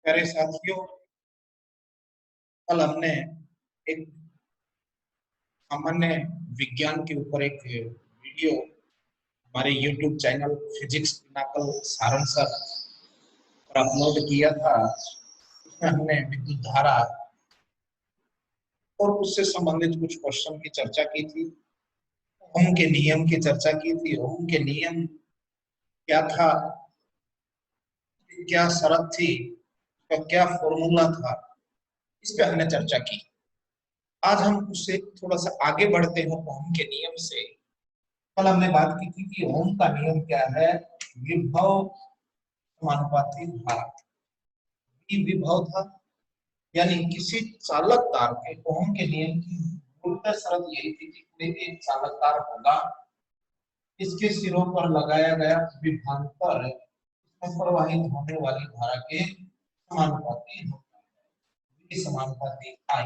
प्यारे साथियों, कल हमने एक सामान्य विज्ञान के ऊपर एक वीडियो हमारे YouTube channel physics Pinnacle Saran sir पर अपलोड किया था। उसमें हमने विद्युत धारा और उससे संबंधित कुछ क्वेश्चन की चर्चा की थी। ओम के नियम की चर्चा की थी। ओम के नियम क्या था, क्या शर्त थी, उसका क्या फॉर्मूला था, इस पे हमने चर्चा की। आज हम उससे थोड़ा सा आगे बढ़ते हैं ओम के नियम से। कल हमने बात की थी कि ओम का नियम क्या है। विभव समानुपाती धारा, विभव था, यानी किसी चालक तार के ओम के नियम की मूलतः शर्त यही थी कि कोई एक चालक तार होगा, इसके सिरों पर लगाया गया विभवांतर इसमें प्रवाहित होने वाली धारा के समानुपाती होता है, समानुपाती आई।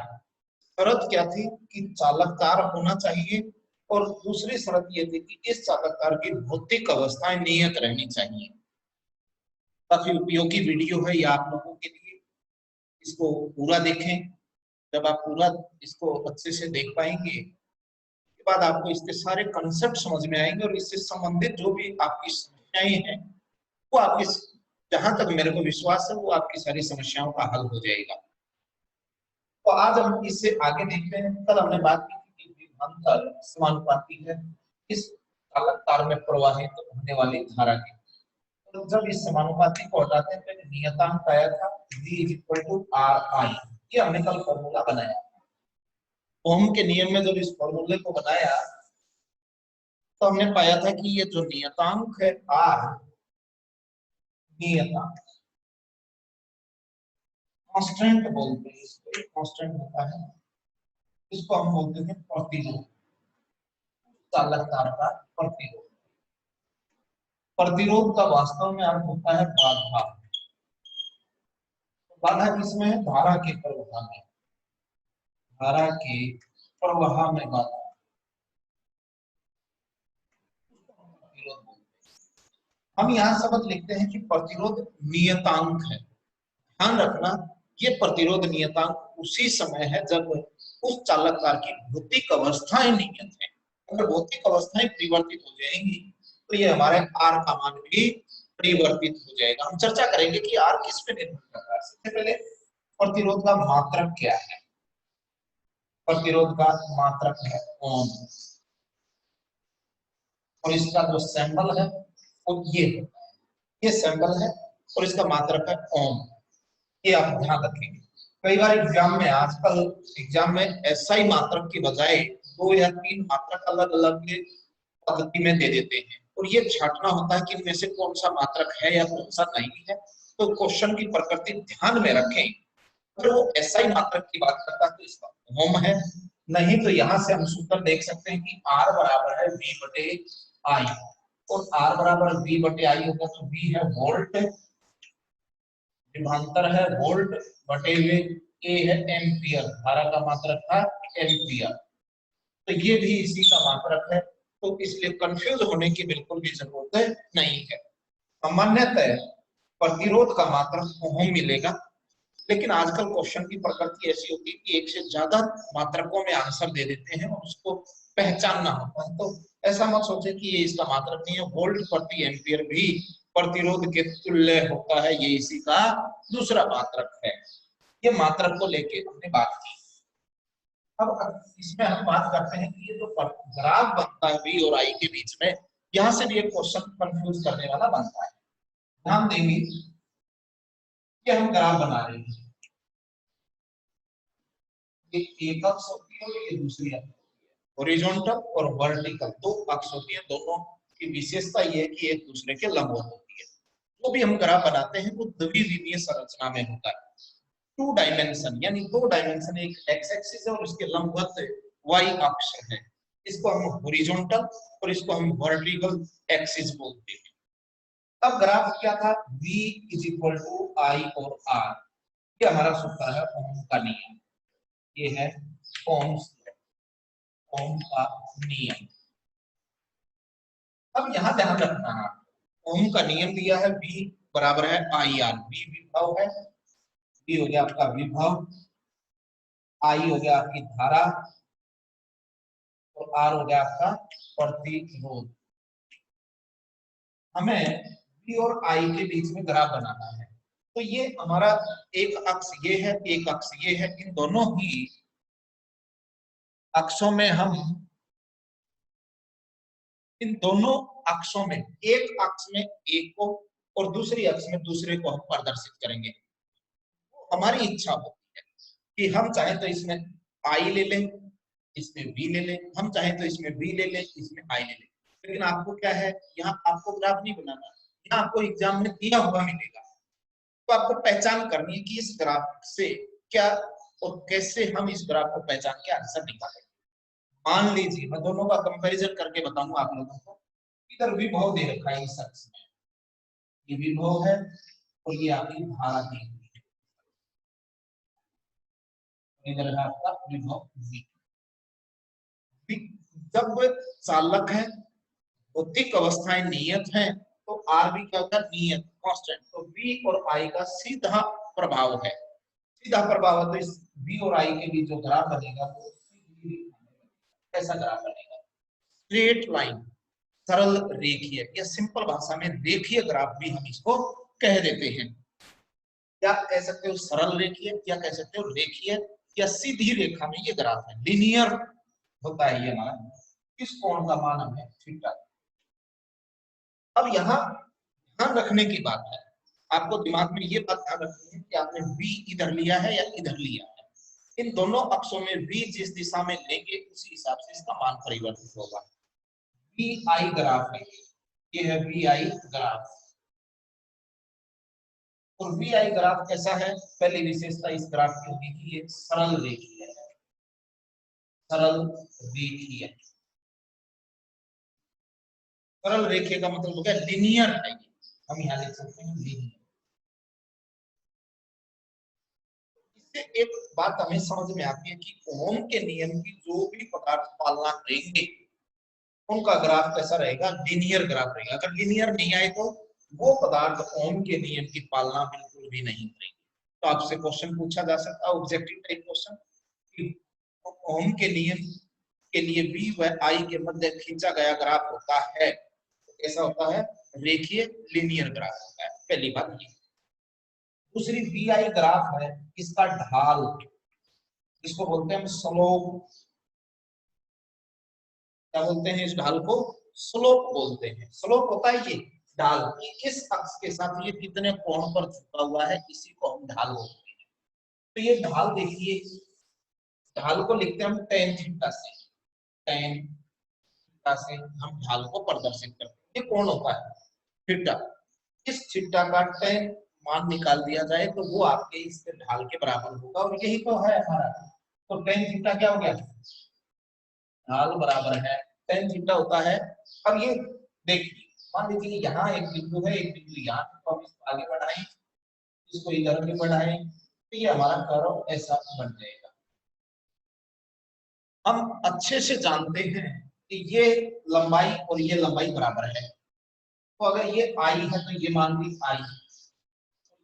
शर्त क्या थी कि चालक तार होना चाहिए, और दूसरी शर्त यह थी कि इस चालक तार की भौतिक अवस्थाएं नियत रहनी चाहिए। काफी उपयोगी वीडियो है यह आप लोगों के लिए, इसको पूरा देखें। जब आप पूरा इसको अच्छे से देख पाएंगे के बाद आपको इसके सारे कंसेप्ट समझ में आएंगे, और इससे संबंधित जो भी आपकी समस्याएं हैं वो आपकी, जहां तक मेरे को विश्वास है, वो आपकी सारी समस्याओं का हल हो जाएगा। तो आज हम इससे आगे देखते हैं। कल हमने बात की थी कि विभवांतर समानुपाती है इस चालक तार में प्रवाहित होने वाली धारा की। तो जब इस समानुपाती को हटाते हैं तो एक नियतांक आया था V=RI। ये हमने कल फॉर्मूला बनाया। ओम के नियम में जब इस फॉर्मूले को बनाया तो हमने पाया था कि ये जो नियतांक है R, नियतांक कांस्टेंट बोलते हैं इसको, कांस्टेंट होता है, इसको हम बोलते हैं प्रतिरोध। चालक तार का प्रतिरोध, प्रतिरोध का वास्तव में अर्थ होता है बाधा। बाधा किसमें है? धारा के प्रवाह में, धारा के प्रवाह में बाधा। हम यहाँ शब्द लिखते हैं कि प्रतिरोध नियतांक है। ध्यान रखना, ये प्रतिरोध नियतांक उसी समय है जब उस चालक तार की भौतिक अवस्थाएं नियत है। अगर भौतिक अवस्थाएं परिवर्तित हो जाएंगी तो ये हमारे आर का मान भी परिवर्तित हो जाएगा। हम चर्चा करेंगे कि आर किस पे निर्भर करता है। सबसे पहले प्रतिरोध का मात्रक क्या है? प्रतिरोध का मात्रक है ओम, और इसका जो सिंबल है वो ये सिंबल है, और इसका मात्रक है ओम। ये आप ध्यान रखेंगे। कई बार एग्जाम में, आजकल एग्जाम में एसआई मात्रक की बजाय 2 या 3 मात्रक अलग अलग पद्धति में दे देते हैं, और ये छांटना होता है कि इनमें से कौन सा मात्रक है या कौन सा नहीं है। तो क्वेश्चन की प्रकृति ध्यान में रखें। अगर वो एसआई मात्रक की बात करता है तो इसका ओम है, नहीं तो यहाँ से हम सूत्र देख सकते हैं कि R बराबर है V/I, और R बराबर V/I होगा तो V है वोल्ट, विभवांतर है वोल्ट बटे हुए ए है एम्पियर, धारा का मात्रक था एम्पियर, तो ये भी इसी का मात्रक है। तो इसलिए कंफ्यूज होने की बिल्कुल भी जरूरत नहीं है। सामान्यतः प्रतिरोध का मात्रक ओम मिलेगा, लेकिन आजकल क्वेश्चन की प्रकृति ऐसी होती है कि एक से ज्यादा मात्रकों में आंसर दे देते हैं और उसको पहचानना होता है। तो ऐसा मत सोचे कि ये इसका मात्रक नहीं है। वोल्ट प्रति एम्पियर भी प्रतिरोध के तुल्य होता है, ये इसी का दूसरा मात्रक है। ये मात्रक को लेके हमने बात की। अब इसमें हम बात करते हैं कि ये जो ग्राफ बनता है V और I के बीच में, यहां से भी एक क्वेश्चन कंफ्यूज करने वाला बनता है। ध्यान देंगे कि हम ग्राफ बना रहे हैं, एक अक्ष होती है और ये दूसरी अक्ष, हॉरिजॉन्टल और वर्टिकल दो अक्ष होती है। दोनों की विशेषता ये है कि एक दूसरे के लंबवत होती है। जो भी हम ग्राफ बनाते हैं वो द्विविमीय संरचना में होता है। 2 डायमेंशन, यानी 2 डायमेंशन, एक एक्स एक्सिस है और उसके लंबवत वाई अक्ष है। इसको हम हॉरिजॉन्टल और इसको हम वर्टिकल एक्सिस बोलते हैं। अब ग्राफ क्या था? V = I और R, ये हमारा सूत्र है ओम का नियम। ये है ओम का नियम। अब यहां ध्यान रखना है, ओम का नियम दिया है V बराबर है IR। V विभव है V हो गया आपका विभव, I हो गया आपकी धारा और R हो गया आपका प्रतिरोध। हमें V और I के बीच में ग्राफ बनाना है। तो ये हमारा एक अक्ष ये है, एक अक्ष ये है, इन दोनों ही अक्षों में हम इन दोनों अक्षों में एक अक्ष में एक को और दूसरी अक्ष में दूसरे को हम प्रदर्शित करेंगे। हमारी इच्छा होती है कि हम चाहे तो इसमें आई ले लें, इसमें बी ले लें, हम चाहे तो इसमें बी ले लें, इसमें आई ले लें। लेकिन आपको क्या है, यहाँ आपको ग्राफ नहीं बनाना, यहाँ आपको एग्जाम में दिया हुआ मिलेगा, तो आपको पहचान करनी है कि इस ग्राफ से क्या और कैसे हम इस ग्राफ को पहचान के आंसर निकालें। मान लीजिए मैं दोनों का कंपैरिजन करके बताऊंगा आप लोगों को। इधर विभव दे रखा है इस अक्ष में, ये विभव है और ये आपकी धारा दी हुई है, इधर है आपका विभव V। जब चालक है, भौतिक अवस्थाएं नियत हैं, तो आर भी क्या होता है, नियत कांस्टेंट। तो V और I का सीधा प्रभाव है, सीधा प्रभाव है। तो इस V और I के बीच जो ग्राफ बनेगा वो कैसा ग्राफ बनेगा, स्ट्रेट लाइन, सरल रेखीय, या सिंपल भाषा में रेखीय ग्राफ भी हम इसको कह देते हैं। क्या कह सकते हो, सरल रेखीय, या कह सकते हो रेखीय, या सीधी रेखा में ये ग्राफ है, लिनियर होता है ये हमारा। इस कोण का मान हमें थीटा। अब यहाँ ध्यान रखने की बात है, आपको दिमाग में ये बात ध्यान रखनी है कि आपने V इधर लिया है या इधर लिया है। इन दोनों अक्षों में V जिस दिशा में लेंगे उसी हिसाब से इसका मान परिवर्तित होगा। VI ग्राफ है, ये है VI ग्राफ। और VI ग्राफ कैसा है, पहली विशेषता इस ग्राफ की होगी कि ये सरल रेखीय है, सरल रेखीय। सरल रेखीय का मतलब हो गया लिनियर है, हम यहाँ लिख सकते हैं लिनियर। इससे एक बात हमें समझ में आती है कि ओम के नियम की जो भी पदार्थ पालना करेंगे उनका ग्राफ कैसा रहेगा, लिनियर ग्राफ रहेगा। अगर लिनियर नहीं आए तो वो पदार्थ ओम के नियम की पालना बिल्कुल भी नहीं करेंगे। तो आपसे क्वेश्चन पूछा जा सकता है, ऑब्जेक्टिव टाइप क्वेश्चन, कि ओम के नियम के लिए V व I के मध्य खींचा गया ग्राफ होता है, कैसा होता है, रेखीय लिनियर ग्राफ होता है। पहली बात ये। दूसरी VI ग्राफ है, इसका ढाल, इसको बोलते हैं स्लोप। क्या बोलते हैं इस ढाल को, स्लोप बोलते हैं। स्लोप होता है ये ढाल, इस अक्ष के साथ ये कितने कोण पर झुका हुआ है, इसी को हम ढाल बोलते हैं। तो ये ढाल देखिए, ढाल को लिखते हैं हम tan थीटा से, tan थीटा से हम ढाल को प्रदर्शित करते हैं। ये कोण होता है थीटा, इस थीटा का tan मान निकाल दिया जाए तो वो आपके इस ढाल के बराबर होगा, और यही तो है हमारा। तो tan थीटा क्या हो गया, ढाल बराबर है tan थीटा होता है। अब ये देखिए, मान लीजिए कि यहाँ एक बिंदु है, एक बिंदु यहाँ, तो हम इसको आगे बढ़ाएं, इसको इधर भी बढ़ाएं, तो ये हमारा कर्व ऐसा बन जाएगा। हम अच्छे से जानते हैं कि ये लंबाई और ये लंबाई बराबर है, तो अगर ये I है तो ये मान ली I,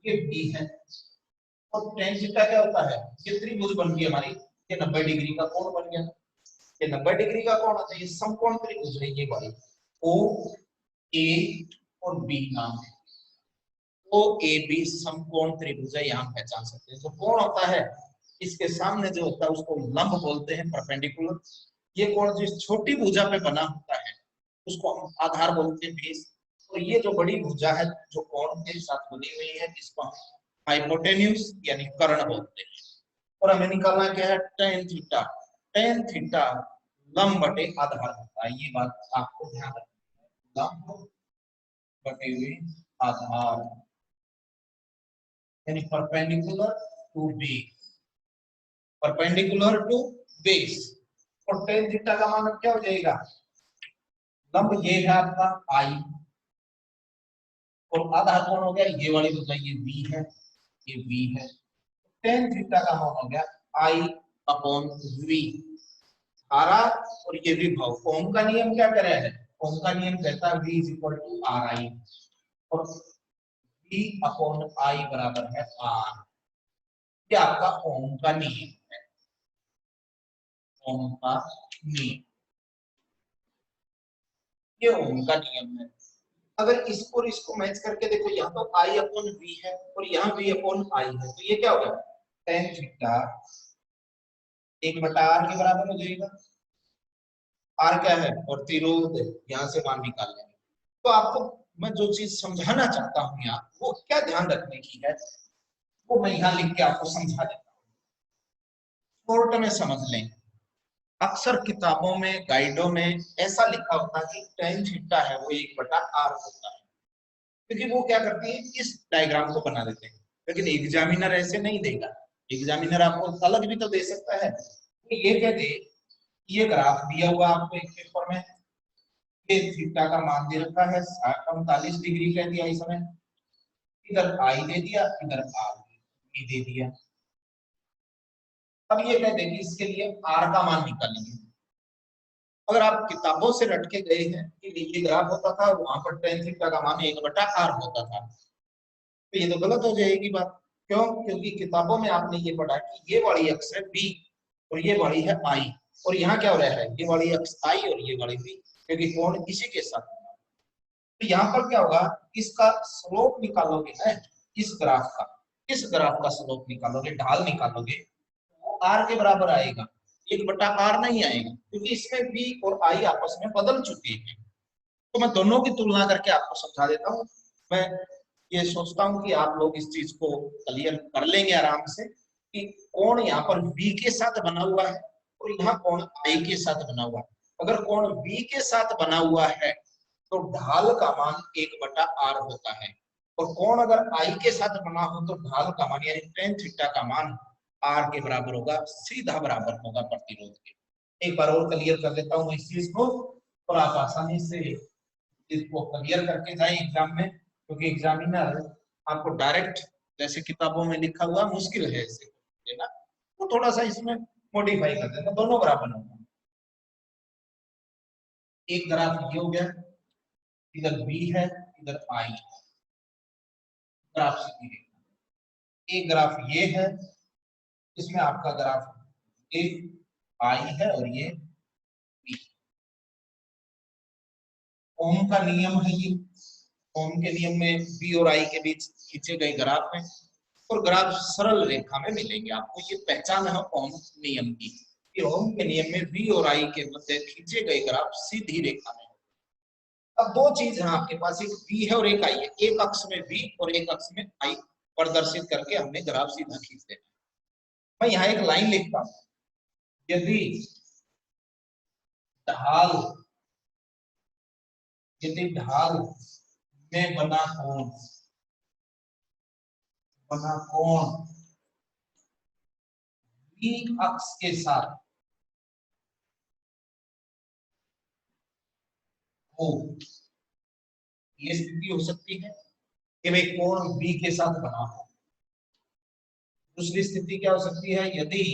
ये B है, और tan थीटा क्या होता है, ये त्रिभुज बन गई हमारी, ये 90 डिग्री का कोण बन गया। ये 90 डिग्री का कोण है, ये समकोण त्रिभुज है, ये वाली O A और B नाम है। O A B समकोण त्रिभुज है, यहाँ पहचान सकते हैं। जो कोण होता है इसके सामने जो होता है उसको लंब बोलते हैं, परपेंडिकुलर। ये कोण जो छोटी भुजा पे बना होता है उसको हम आधार बोलते हैं, बेस। और ये जो बड़ी भुजा है जो कोण के साथ बनी हुई है, इसको हम हाइपोटेन्यूज यानी कर्ण बोलते हैं। और हमें निकालना क्या है, tan थीटा। tan थीटा लंब बटे आधार होता है, ये बात आपको ध्यान रखनी है, लंब बटे हुए आधार, यानी perpendicular to base, perpendicular to base. और tan थीटा का मान क्या हो जाएगा, लंब ये है आपका I, और आधार कौन हो गया, ये वाली भुजा, ये V है, ये V है। tan थीटा का मान हो गया I अपॉन V, धारा और ये विभव। ओम का नियम क्या कह रहा है, ओम का नियम कहता है V is equal to RI, और V अपॉन I बराबर है R। ये आपका ओम का नियम है, ओम का नियम, ये ओम का नियम है। अगर इसको और इसको मैच करके देखो, यहाँ तो आई अपॉन वी है और यहाँ वी अपॉन आई है, तो ये क्या होगा, टेन थीटा एक बटा आर के बराबर हो जाएगा। आर क्या है, प्रतिरोध, यहाँ से मान निकाल लेंगे। तो आपको मैं जो चीज समझाना चाहता हूँ यहाँ, वो क्या ध्यान रखने की है, वो मैं यहाँ लिख के आपको समझा देता हूँ, शॉर्ट में समझ लें। अक्सर किताबों में, गाइडों में ऐसा लिखा होता है कि टेन थीटा है वो एक बटा आर होता है, क्योंकि वो क्या करती है, इस डायग्राम को बना देते हैं। लेकिन एग्जामिनर ऐसे नहीं देगा, एग्जामिनर आपको अलग भी तो दे सकता है। तो ये क्या दे, ये ग्राफ दिया हुआ आपको एक पेपर में, ये थीटा का मान दे रखा है 45 डिग्री कह दिया इसमें, इधर आई दे दिया, इधर आर दे दिया। अब ये कह देंगे इसके लिए आर का मान निकालेंगे। अगर आप किताबों से रट के गए हैं कि ये ग्राफ होता था, वहां पर टेन थीटा का मान एक बटा आर होता था, तो ये तो गलत हो जाएगी बात। क्यों, क्योंकि किताबों में आपने ये पढ़ा कि ये वाली अक्ष है बी और ये वाली है आई, और यहाँ क्या हो रहा है, ये वाली अक्ष आई और ये वाली बी, क्योंकि कोण इसी के साथ। तो यहाँ पर क्या होगा, इसका स्लोप निकालोगे ना, इस ग्राफ का, इस ग्राफ का स्लोप निकालोगे, ढाल निकालोगे, वो आर के बराबर आएगा, एक बटा आर नहीं आएगा, क्योंकि इसमें बी और आई आपस में बदल चुके हैं। तो मैं दोनों की तुलना करके आपको समझा देता हूँ। मैं ये सोचता हूँ कि आप लोग इस चीज को क्लियर कर लेंगे आराम से, कि कोण यहाँ पर बी के साथ बना हुआ है और यहाँ कोण आई के साथ बना हुआ है। अगर कोण बी के साथ बना हुआ है तो ढाल का मान एक बटा आर होता है, और कोण अगर आई के साथ बना हो तो ढाल का मान यानी टेन थीटा का मान आर के बराबर होगा, सीधा बराबर होगा प्रतिरोध के। एक बार और क्लियर कर देता हूँ इस चीज को, और आप आसानी से इसको क्लियर करके जाए एग्जाम में, क्योंकि एग्जामिनर आपको डायरेक्ट जैसे किताबों में लिखा हुआ मुश्किल है इसे देना, वो थोड़ा सा इसमें मॉडिफाई कर देना, दोनों बराबर होगा। एक ग्राफ ये हो गया, इधर बी है, इधर आई है, ग्राफ सीधी रेखा। एक ग्राफ ये है, इसमें आपका ग्राफ ए आई है और ये बी। ओम का नियम है ये, ओम के नियम में बी और आई के बीच खींचे गए ग्राफ है, और ग्राफ सरल रेखा में मिलेंगे आपको, ये पहचान है ओम नियम की, कि ओम के नियम में बी और आई के मध्य खींचे गए ग्राफ सीधी रेखा में। अब दो चीज है आपके पास, एक बी है और एक आई है, एक अक्ष में बी और एक अक्ष में आई प्रदर्शित करके हमने ग्राफ सीधा खींच देना। मैं यहाँ एक लाइन लिखता हूं, यदि ढाल, यदि ढाल में बना कोण बी अक्ष के साथ हो, ये स्थिति हो सकती है कि भाई कोण बी के साथ बना हो। दूसरी स्थिति क्या हो सकती है, यदि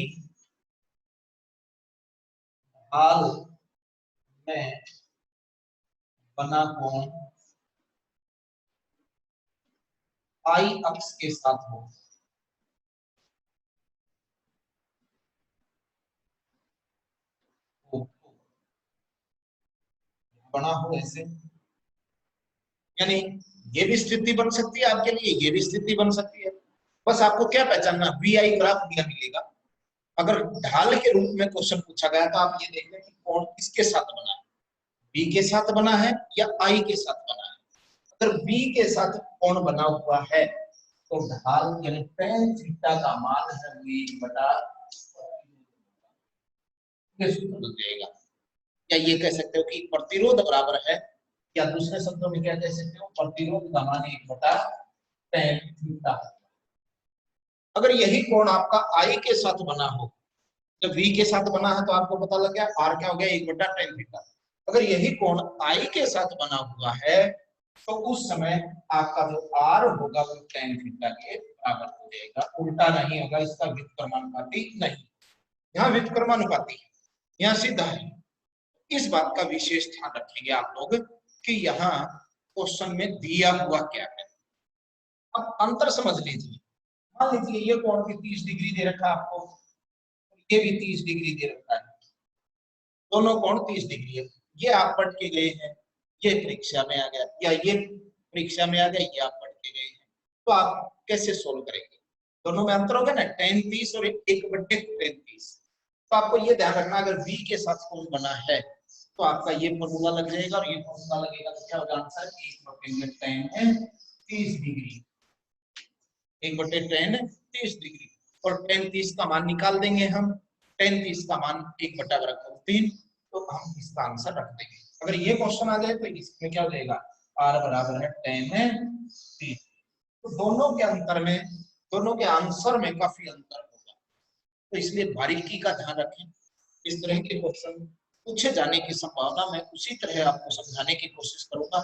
ढाल में बना कोण आई अक्ष के साथ हो, बना हो ऐसे, यानी ये भी स्थिति बन सकती है आपके लिए, ये भी स्थिति बन सकती है। बस आपको क्या पहचानना, वी आई ग्राफ दिया मिलेगा। अगर ढाल के रूप में क्वेश्चन पूछा गया तो आप ये देख लें कि कोण किसके साथ बना है, बी के साथ बना है या आई के साथ बना है। अगर बी के साथ कोण बना हुआ है तो ढाल यानी टेन थीटा का मान है वी बटा, ये सूत्र बन जाएगा। या ये कह सकते हो कि प्रतिरोध बराबर है, या दूसरे शब्दों में क्या कह सकते हो, प्रतिरोध का मान एक बटा टेन थीटा। अगर यही कोण आपका आई के साथ बना हो, जब वी के साथ बना है तो आपको पता लग गया आर क्या हो गया, एक बटा टेन थीटा। अगर यही कोण आई के साथ बना हुआ है तो उस समय आपका जो आर होगा वो टेन थीटा के बराबर हो जाएगा, उल्टा नहीं होगा, इसका व्युत्क्रमानुपाती नहीं। यहाँ व्युत्क्रमानुपाती है, यहाँ सीधा है। इस बात का विशेष ध्यान रखेंगे आप लोग कि यहाँ क्वेश्चन में दिया हुआ क्या है। अब अंतर समझ लीजिए, मान लीजिए ये कोण भी 30 डिग्री दे रखा है आपको, ये भी 30 डिग्री दे रखा है, दोनों कोण 30 डिग्री है। ये आप पढ़ के गए हैं, ये परीक्षा में आ गया, या ये परीक्षा में आ गया, ये आप पढ़ के गए हैं, तो आप कैसे सोल्व करेंगे? दोनों में अंतर होगा ना, tan 30 और 1/tan 30। तो आपको ये ध्यान रखना, अगर v के साथ कोण बना है तो आपका ये फॉर्मूला लग जाएगा और ये फॉर्मूला लगेगा, तो क्या होगा answer? 1/tan 30 degree, 1/tan 30 degree. और tan 30 का मान निकाल देंगे हम, tan 30 का मान 1/√3, तो हम इसका आंसर रख देंगे। अगर ये क्वेश्चन आ जाए तो इसमें क्या हो जाएगा? r बराबर है tan 30। तो दोनों के अंतर में, दोनों के आंसर में काफी अंतर होगा, तो इसलिए बारीकी का ध्यान रखें। इस तरह के क्वेश्चन पूछे जाने की संभावना मैं उसी तरह आपको समझाने की कोशिश करूंगा।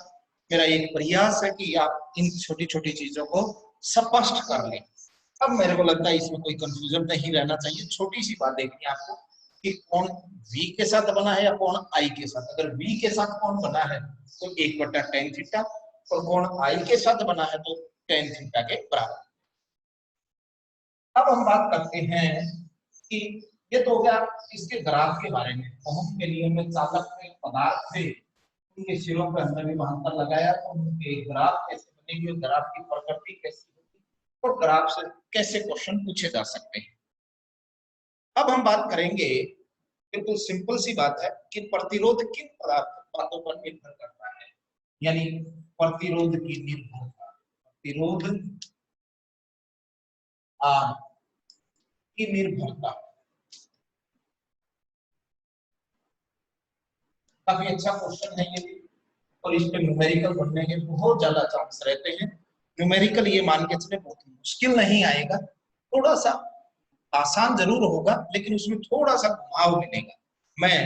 मेरा एक प्रयास है कि आप इन छोटी छोटी चीजों को स्पष्ट कर लें। अब मेरे को लगता है इसमें कोई कंफ्यूजन नहीं रहना चाहिए। छोटी सी बात देखनी है आपको कि कोण v के साथ बना है या कोण i के साथ। अगर v के साथ कोण बना है तो 1/tan थीटा, और कोण i के साथ बना है तो tan थीटा के बराबर। अब हम बात करते हैं कि ये तो हो गया इसके ग्राफ के बारे में। ओम के नियम में चालक में पदार्थ से उनके सिरों पर हमने विभवांतर लगाया तो उनके ग्राफ कैसे बनेंगे, ग्राफ की प्रकृति कैसी होगी, और ग्राफ से कैसे क्वेश्चन पूछे जा सकते हैं। अब हम बात करेंगे, बिल्कुल सिंपल सी बात है कि प्रतिरोध किन बातों पर निर्भर करता है, यानी प्रतिरोध की निर्भरता, प्रतिरोध की निर्भरता। काफी अच्छा क्वेश्चन है ये भी, और इस पे न्यूमेरिकल बनने के बहुत ज्यादा चांस रहते हैं। न्यूमेरिकल ये मान के चले बहुत मुश्किल नहीं आएगा, थोड़ा सा आसान जरूर होगा, लेकिन उसमें थोड़ा सा घुमाव मिलेगा। मैं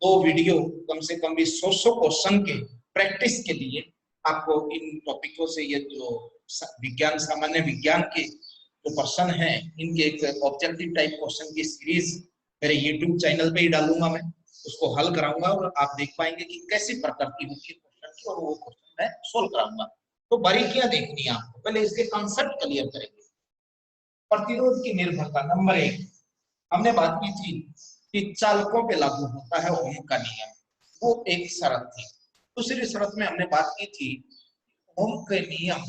2 वीडियो कम से कम भी 100 क्वेश्चन के प्रैक्टिस के लिए आपको इन टॉपिकों से, ये जो विज्ञान, सामान्य विज्ञान के जो क्वेश्चन हैं, इनके एक ऑब्जेक्टिव टाइप क्वेश्चन की सीरीज मेरे यूट्यूब चैनल पे ही डालूंगा। मैं उसको हल कराऊंगा और आप देख पाएंगे कि कैसी प्रकृति होती है क्वेश्चन की, और वो क्वेश्चन मैं सोल्व कराऊंगा। तो बारीकियां देखनी है आपको, पहले इसके कॉन्सेप्ट क्लियर करेंगे। प्रतिरोध की निर्भरता नंबर 1, हमने बात की थी कि चालकों पे लागू होता है ओम का नियम, वो एक शर्त थी। दूसरी शर्त में हमने बात की थी ओम के नियम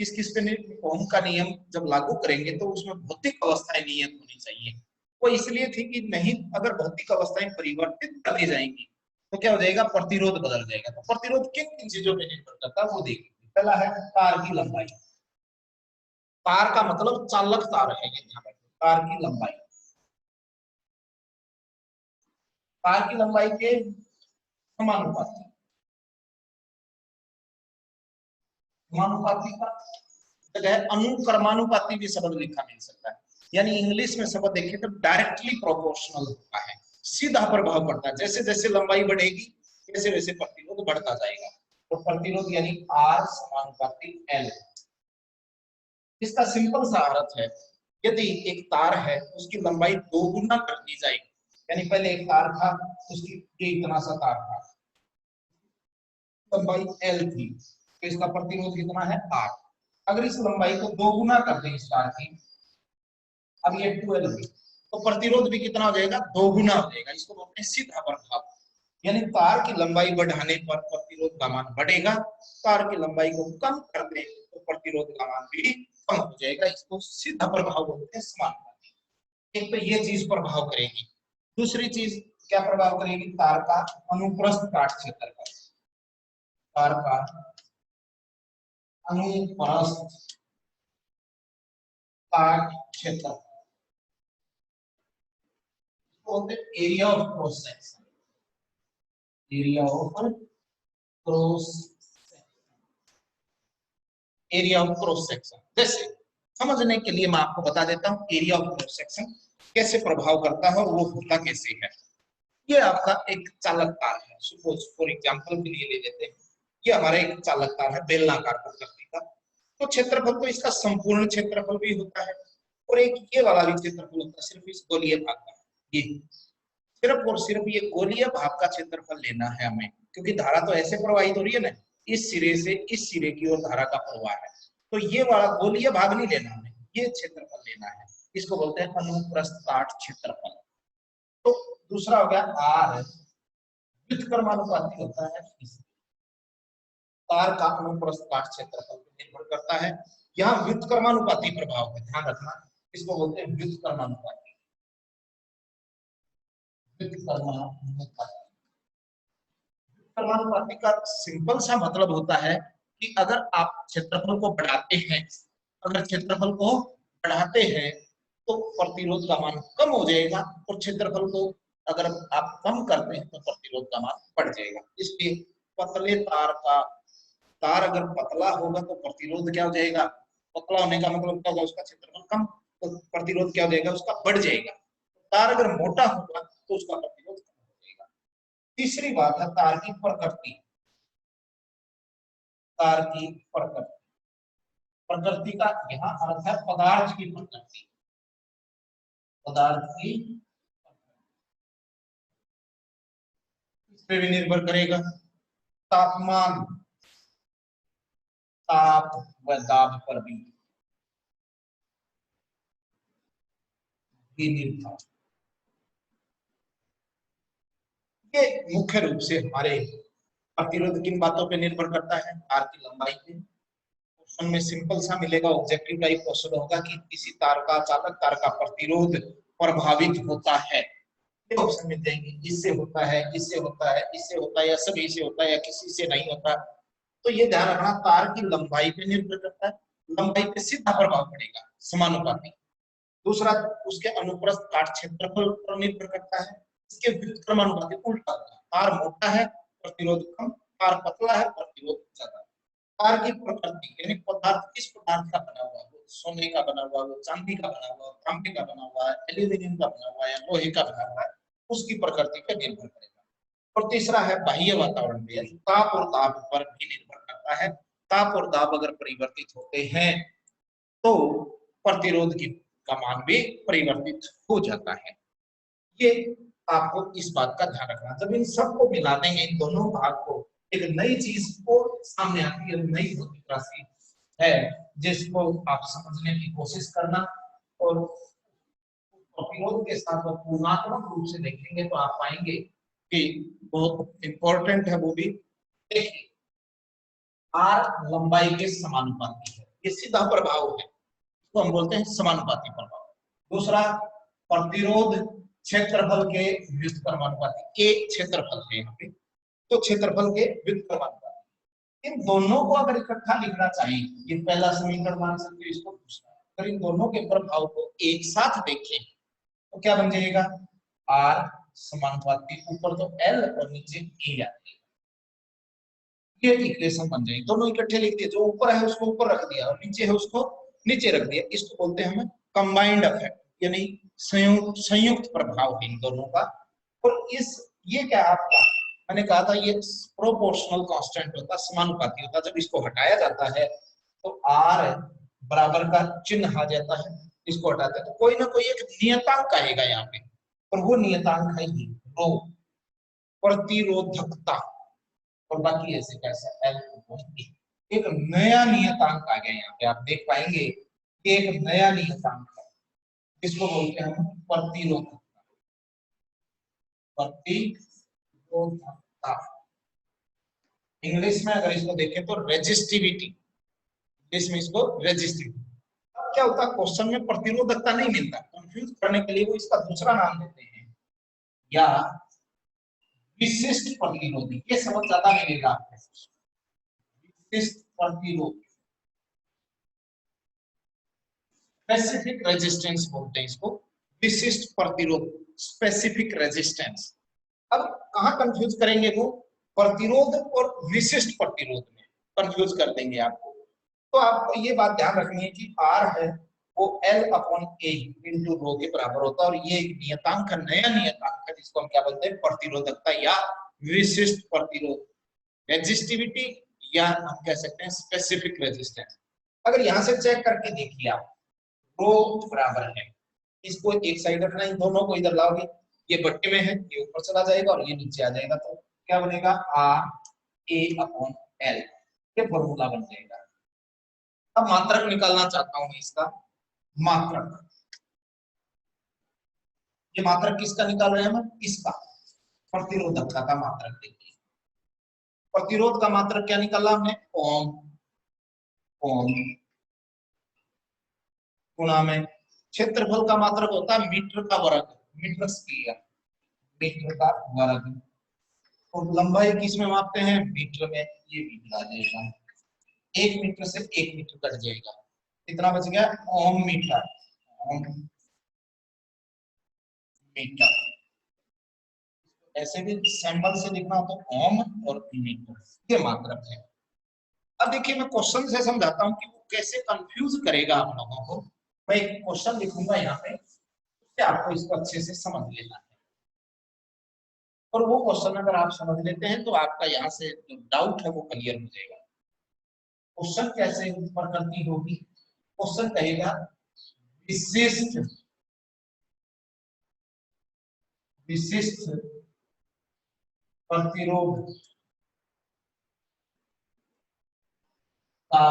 किस किस पे, ओम का नियम जब लागू करेंगे तो उसमें भौतिक अवस्थाएं नियत होनी चाहिए। वो इसलिए थी कि नहीं, अगर भौतिक अवस्थाएं परिवर्तित कर दी जाएंगी तो क्या हो जाएगा? प्रतिरोध बदल जाएगा। तो प्रतिरोध किन किन चीजों पर निर्भर करता है वो देखिए। पहला है तार की लंबाई। तार का मतलब चालक तार है, ये ध्यान रखिए। तार की लंबाई, तार की लंबाई के समानुपाती, समानुपाती का जगह अनुक्रमानुपाती भी शब्द लिखा मिल सकता है, यानी इंग्लिश में शब्द देखिए तो डायरेक्टली प्रोपोर्शनल होता है, सीधा प्रभाव पड़ता है। जैसे जैसे लंबाई बढ़ेगी वैसे वैसे प्रतिरोध बढ़ता जाएगा। तो प्रतिरोध यानी R समानुपाती L। इसका सिंपल सा अर्थ है, यदि एक तार है उसकी लंबाई 2 गुना कर दी जाए, यानी पहले एक तार था उसकी ये इतना सा तार था, लंबाई L थी, तो इसका प्रतिरोध कितना है? R। अगर इस लंबाई को 2 गुना कर दें इस तार की, अब ये 12 हुई, तो प्रतिरोध भी कितना हो जाएगा? 2 गुना हो जाएगा। इसको बोलते हैं सीधा प्रभाव, यानी तार की लंबाई बढ़ाने पर प्रतिरोध का मान बढ़ेगा, तार की लंबाई को कम कर दे तो प्रतिरोध का मान भी कम हो जाएगा। इसको सीधा प्रभाव बोलते हैं, समानुपाती। एक तो ये चीज प्रभाव करेगी। दूसरी चीज क्या प्रभाव करेगी? तार का अनुप्रस्थ काट क्षेत्रफल, तार का अनुप्रस्थ काट क्षेत्रफल बोलते हैं area of cross section, area of cross, area of cross section. जैसे समझने के लिए मैं आपको बता देता हूं एरिया ऑफ क्रॉस सेक्शन कैसे प्रभाव करता है और वो होता कैसे है। ये आपका एक चालक तार है, सपोज फॉर एग्जांपल के लिए ले लेते हैं, ये हमारा एक चालक तार है बेलनाकार प्रकृति का। तो क्षेत्रफल तो इसका संपूर्ण क्षेत्रफल भी होता है, और एक ये वाला भी क्षेत्रफल होता है सिर्फ इस गोलीय भाग का। ये सिर्फ और सिर्फ ये गोलीय भाग का क्षेत्रफल लेना है हमें, क्योंकि धारा तो ऐसे प्रवाहित हो रही है ना, इस सिरे से इस सिरे की ओर धारा का प्रवाह है। तो ये वाला गोलीय भाग नहीं लेना हमें, ये क्षेत्रफल लेना है, इसको बोलते हैं अनुप्रस्थ काट क्षेत्रफल। तो दूसरा हो गया आर व्युत्क्रमानुपाती होता है, तार का अनुप्रस्थ काट क्षेत्रफल पर निर्भर करता है। यहाँ व्युत्क्रमानुपाती प्रभाव है, ध्यान रखना, इसको बोलते हैं व्युत्क्रमानुपाती। व्युत्क्रमानुपाती का सिंपल सा मतलब होता है कि अगर आप क्षेत्रफल को बढ़ाते हैं, अगर क्षेत्रफल को बढ़ाते हैं तो प्रतिरोध का मान कम हो जाएगा, और क्षेत्रफल को अगर आप कम करते हैं तो प्रतिरोध का मान बढ़ जाएगा। इसलिए पतले तार का, तार अगर पतला होगा तो प्रतिरोध क्या हो जाएगा, पतला होने का मतलब क्या होगा, उसका क्षेत्रफल कम, तो प्रतिरोध क्या हो जाएगा, उसका बढ़ जाएगा। तार अगर मोटा होगा तो उसका प्रतिरोध कम हो जाएगा। तीसरी बात है तार की प्रकृति। तार की प्रकृति, प्रकृति का यहाँ अर्थ है पदार्थ की प्रकृति। पदार्थ की इस पे भी निर्भर करेगा, तापमान, ताप व दाब पर भी निर्भर। ये मुख्य रूप से हमारे प्रतिरोध किन बातों पे निर्भर करता है, तार की लंबाई पे। क्वेश्चन में सिंपल सा मिलेगा, ऑब्जेक्टिव टाइप क्वेश्चन होगा कि किसी तार का, चालक तार का प्रतिरोध प्रभावित होता है, ऑप्शन मिल जाएंगे, इससे होता है, इससे होता है, इससे होता है, या सभी से होता है, या किसी से नहीं होता। तो ये ध्यान रखना, तार की लंबाई पे निर्भर करता है, लंबाई पे सीधा प्रभाव पड़ेगा समानुपाती। दूसरा उसके अनुप्रस्थ काट क्षेत्रफल पर निर्भर करता है, इसके व्युत्क्रमानुपाती उल्टा होता है, तार मोटा है प्रतिरोध कम, तार पतला है प्रतिरोध ज्यादा। तार की प्रकृति यानी पदार्थ किस पदार्थ का बना हुआ है, सोने का बना हुआ, वो चांदी का बना हुआ, तांबे का बना हुआ है, एल्यूमिनियम का बना हुआ है, या लोहे का बना हुआ है, उसकी प्रकृति पर निर्भर करेगा। और तीसरा है बाह्य वातावरण पे, ताप और दाब पर भी निर्भर करता है। ताप और दाब अगर परिवर्तित होते हैं तो प्रतिरोध की का मान भी परिवर्तित हो जाता है। ये आपको इस बात का ध्यान रखना, जब इन सबको मिला देंगे, इन दोनों भाग को, एक नई चीज को सामने आती है, नई भौतिक राशि है जिसको आप समझने की कोशिश करना, और प्रतिरोध के साथ पूर्णात्मक रूप से देखेंगे तो आप पाएंगे कि बहुत इंपॉर्टेंट है वो भी। देखिए आर लंबाई के समानुपाती है, ये सीधा प्रभाव है, तो हम बोलते हैं समानुपाती प्रभाव। दूसरा प्रतिरोध क्षेत्रफल के व्युत्क्रमानुपाती, एक क्षेत्रफल है यहाँ पे, तो क्षेत्रफल के व्युत्क्रमानुपाती। इन दोनों को अगर इकट्ठा लिखना चाहिए, ये पहला समीकरण मान सकते हो, इसको दूसरा, अगर इन दोनों के प्रभाव को एक साथ देखें तो क्या बन जाएगा, आर समानुपाती, ऊपर तो एल और नीचे ए आती है, ये इक्वेशन बन जाएगी। दोनों इकट्ठे लिख दिए, जो ऊपर है उसको ऊपर रख दिया और नीचे है उसको नीचे रख दिया, इसको बोलते हैं हम कंबाइंड इफेक्ट, यानी संयुक्त प्रभाव है इन दोनों का। और इस ये क्या आपका, मैंने कहा था ये प्रोपोर्शनल कांस्टेंट होता, समानुपाती होता, जब इसको हटाया जाता है तो आर बराबर का चिन्ह आ जाता है, इसको हटाते हैं तो कोई ना कोई एक नियतांक आएगा यहाँ पे, और वो नियतांक है ये रो, प्रतिरोधकता, और बाकी ऐसे कैसा एल, एक नया नियतांक आ गया यहाँ पे, आप देख पाएंगे कि एक नया नियतांक है, इसको बोलते हैं हम प्रतिरोधकता। प्रतिरोधकता इंग्लिश में अगर इसको देखें तो रेजिस्टिविटी, इंग्लिश में इसको रेजिस्टिविटी। अब क्या होता है, क्वेश्चन में प्रतिरोधकता नहीं मिलता, कंफ्यूज करने के लिए वो इसका दूसरा नाम देते हैं, या विशिष्ट प्रतिरोधी, ये समझ ज्यादा मिलेगा आपको, विशिष्ट प्रतिरोध, स्पेसिफिक रेजिस्टेंस बोलते हैं इसको, विशिष्ट प्रतिरोध, स्पेसिफिक रेजिस्टेंस। अब कहां कंफ्यूज करेंगे वो, प्रतिरोध और विशिष्ट प्रतिरोध में कंफ्यूज कर देंगे आपको। तो आपको ये बात ध्यान रखनी है कि आर है वो एल अपॉन ए इंटू रो के बराबर होता है, और ये एक नियतांक, नया नियतांक है जिसको हम क्या बोलते हैं, प्रतिरोधकता या विशिष्ट प्रतिरोध, रेजिस्टिविटी, या हम कह सकते हैं स्पेसिफिक रेजिस्टेंस। अगर यहां से चेक करके देखिए आप, रो बराबर है, इसको एक साइड रखना, इन दोनों को इधर लाओगे, ये बट्टे में है, ये ऊपर चला जाएगा और ये नीचे आ जाएगा, तो क्या बनेगा, आर ए अपॉन एल, ये फॉर्मूला बन जाएगा। अब मात्रक निकालना चाहता हूं इसका। मात्रक, ये मात्रक किसका निकाल रहे हैं हम? इसका, प्रतिरोधकता का मात्रक। देखिए प्रतिरोध का मात्रक क्या निकाला हमने? ओम। ओम गुणा में क्षेत्रफल का मात्रक होता है मीटर का वर्ग, मीटर स्क्वायर, मीटर का वर्ग। और लंबाई किस में मापते हैं? मीटर में। ये मीटर आ जाएगा, 1 मीटर से 1 मीटर कट जाएगा, कितना बच गया? ओम मीटर। ओम मीटर, ऐसे भी सिंबल से लिखना हो तो ओम और मीटर, ये मात्रक है। अब देखिए मैं क्वेश्चन से समझाता हूँ कि वो कैसे कंफ्यूज करेगा आप लोगों को। मैं एक क्वेश्चन लिखूंगा यहाँ पे, उससे आपको इसको अच्छे से समझ लेना है। और वो क्वेश्चन अगर आप समझ लेते हैं तो आपका यहाँ से जो डाउट है वो क्लियर हो जाएगा। क्वेश्चन कैसे प्रकृति होगी? क्वेश्चन कहेगा विशिष्ट, विशिष्ट प्रतिरोध का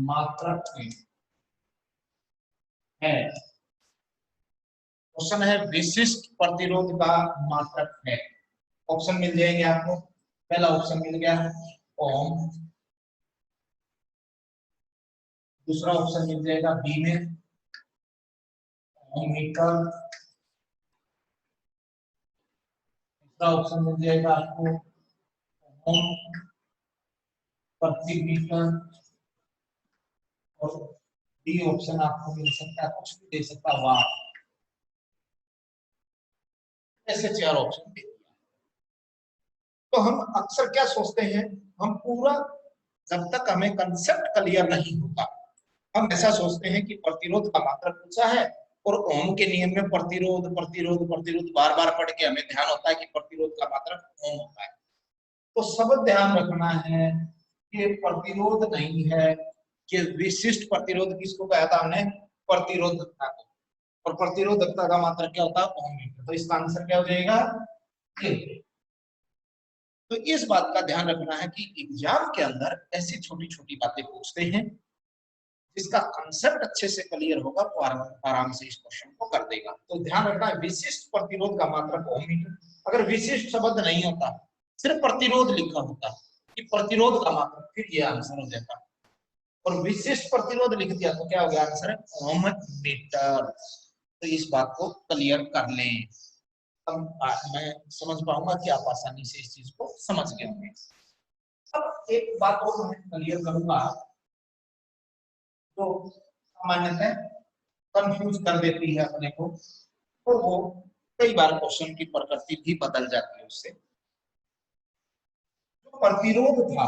मात्रक है। क्वेश्चन है विशिष्ट प्रतिरोध का मात्रक है। ऑप्शन मिल जाएंगे आपको। पहला ऑप्शन मिल गया ओम, दूसरा ऑप्शन मिल जाएगा बी में ओम मीटर, तीसरा ऑप्शन मिल जाएगा आपको ओम प्रति मीटर, और डी ऑप्शन आपको मिल सकता है, कुछ भी दे सकता है, वाट। ऐसे 4 ऑप्शन दे दिया। तो हम अक्सर क्या सोचते हैं, हम पूरा जब तक हमें कंसेप्ट क्लियर नहीं होता हम ऐसा सोचते हैं कि प्रतिरोध का मात्रक पूछा है और ओम के नियम में प्रतिरोध प्रतिरोध प्रतिरोध बार बार पढ़ के हमें ध्यान होता है कि प्रतिरोध का मात्रक ओम होता है। तो सब ध्यान रखना है कि प्रतिरोध नहीं है, कि विशिष्ट प्रतिरोध किसको कहा था हमने? प्रतिरोधकता को। और प्रतिरोधकता का मात्रक क्या होता है? ओम मीटर। तो इसका आंसर क्या हो जाएगा? ये। तो इस बात का ध्यान रखना है कि एग्जाम के अंदर ऐसी छोटी छोटी बातें पूछते हैं, जिसका कंसेप्ट अच्छे से क्लियर होगा तो आराम से इस क्वेश्चन को कर देगा। तो ध्यान रखना है विशिष्ट प्रतिरोध का मात्रक ओम मीटर। अगर विशिष्ट शब्द नहीं होता, सिर्फ प्रतिरोध लिखा होता कि प्रतिरोध का मात्रक, फिर ये आंसर हो जाता। और विशिष्ट प्रतिरोध लिख दिया तो क्या हो गया आंसर? ओम मीटर। तो इस बात को क्लियर कर लें, अब मैं समझ पाऊंगा कि आप आसानी से इस चीज को समझ गए होंगे। अब एक बात और मैं क्लियर करूंगा तो सामान्यतः कंफ्यूज कर देती है अपने को, तो वो कई बार क्वेश्चन की प्रकृति भी बदल जाती है उससे। जो प्रतिरोध था,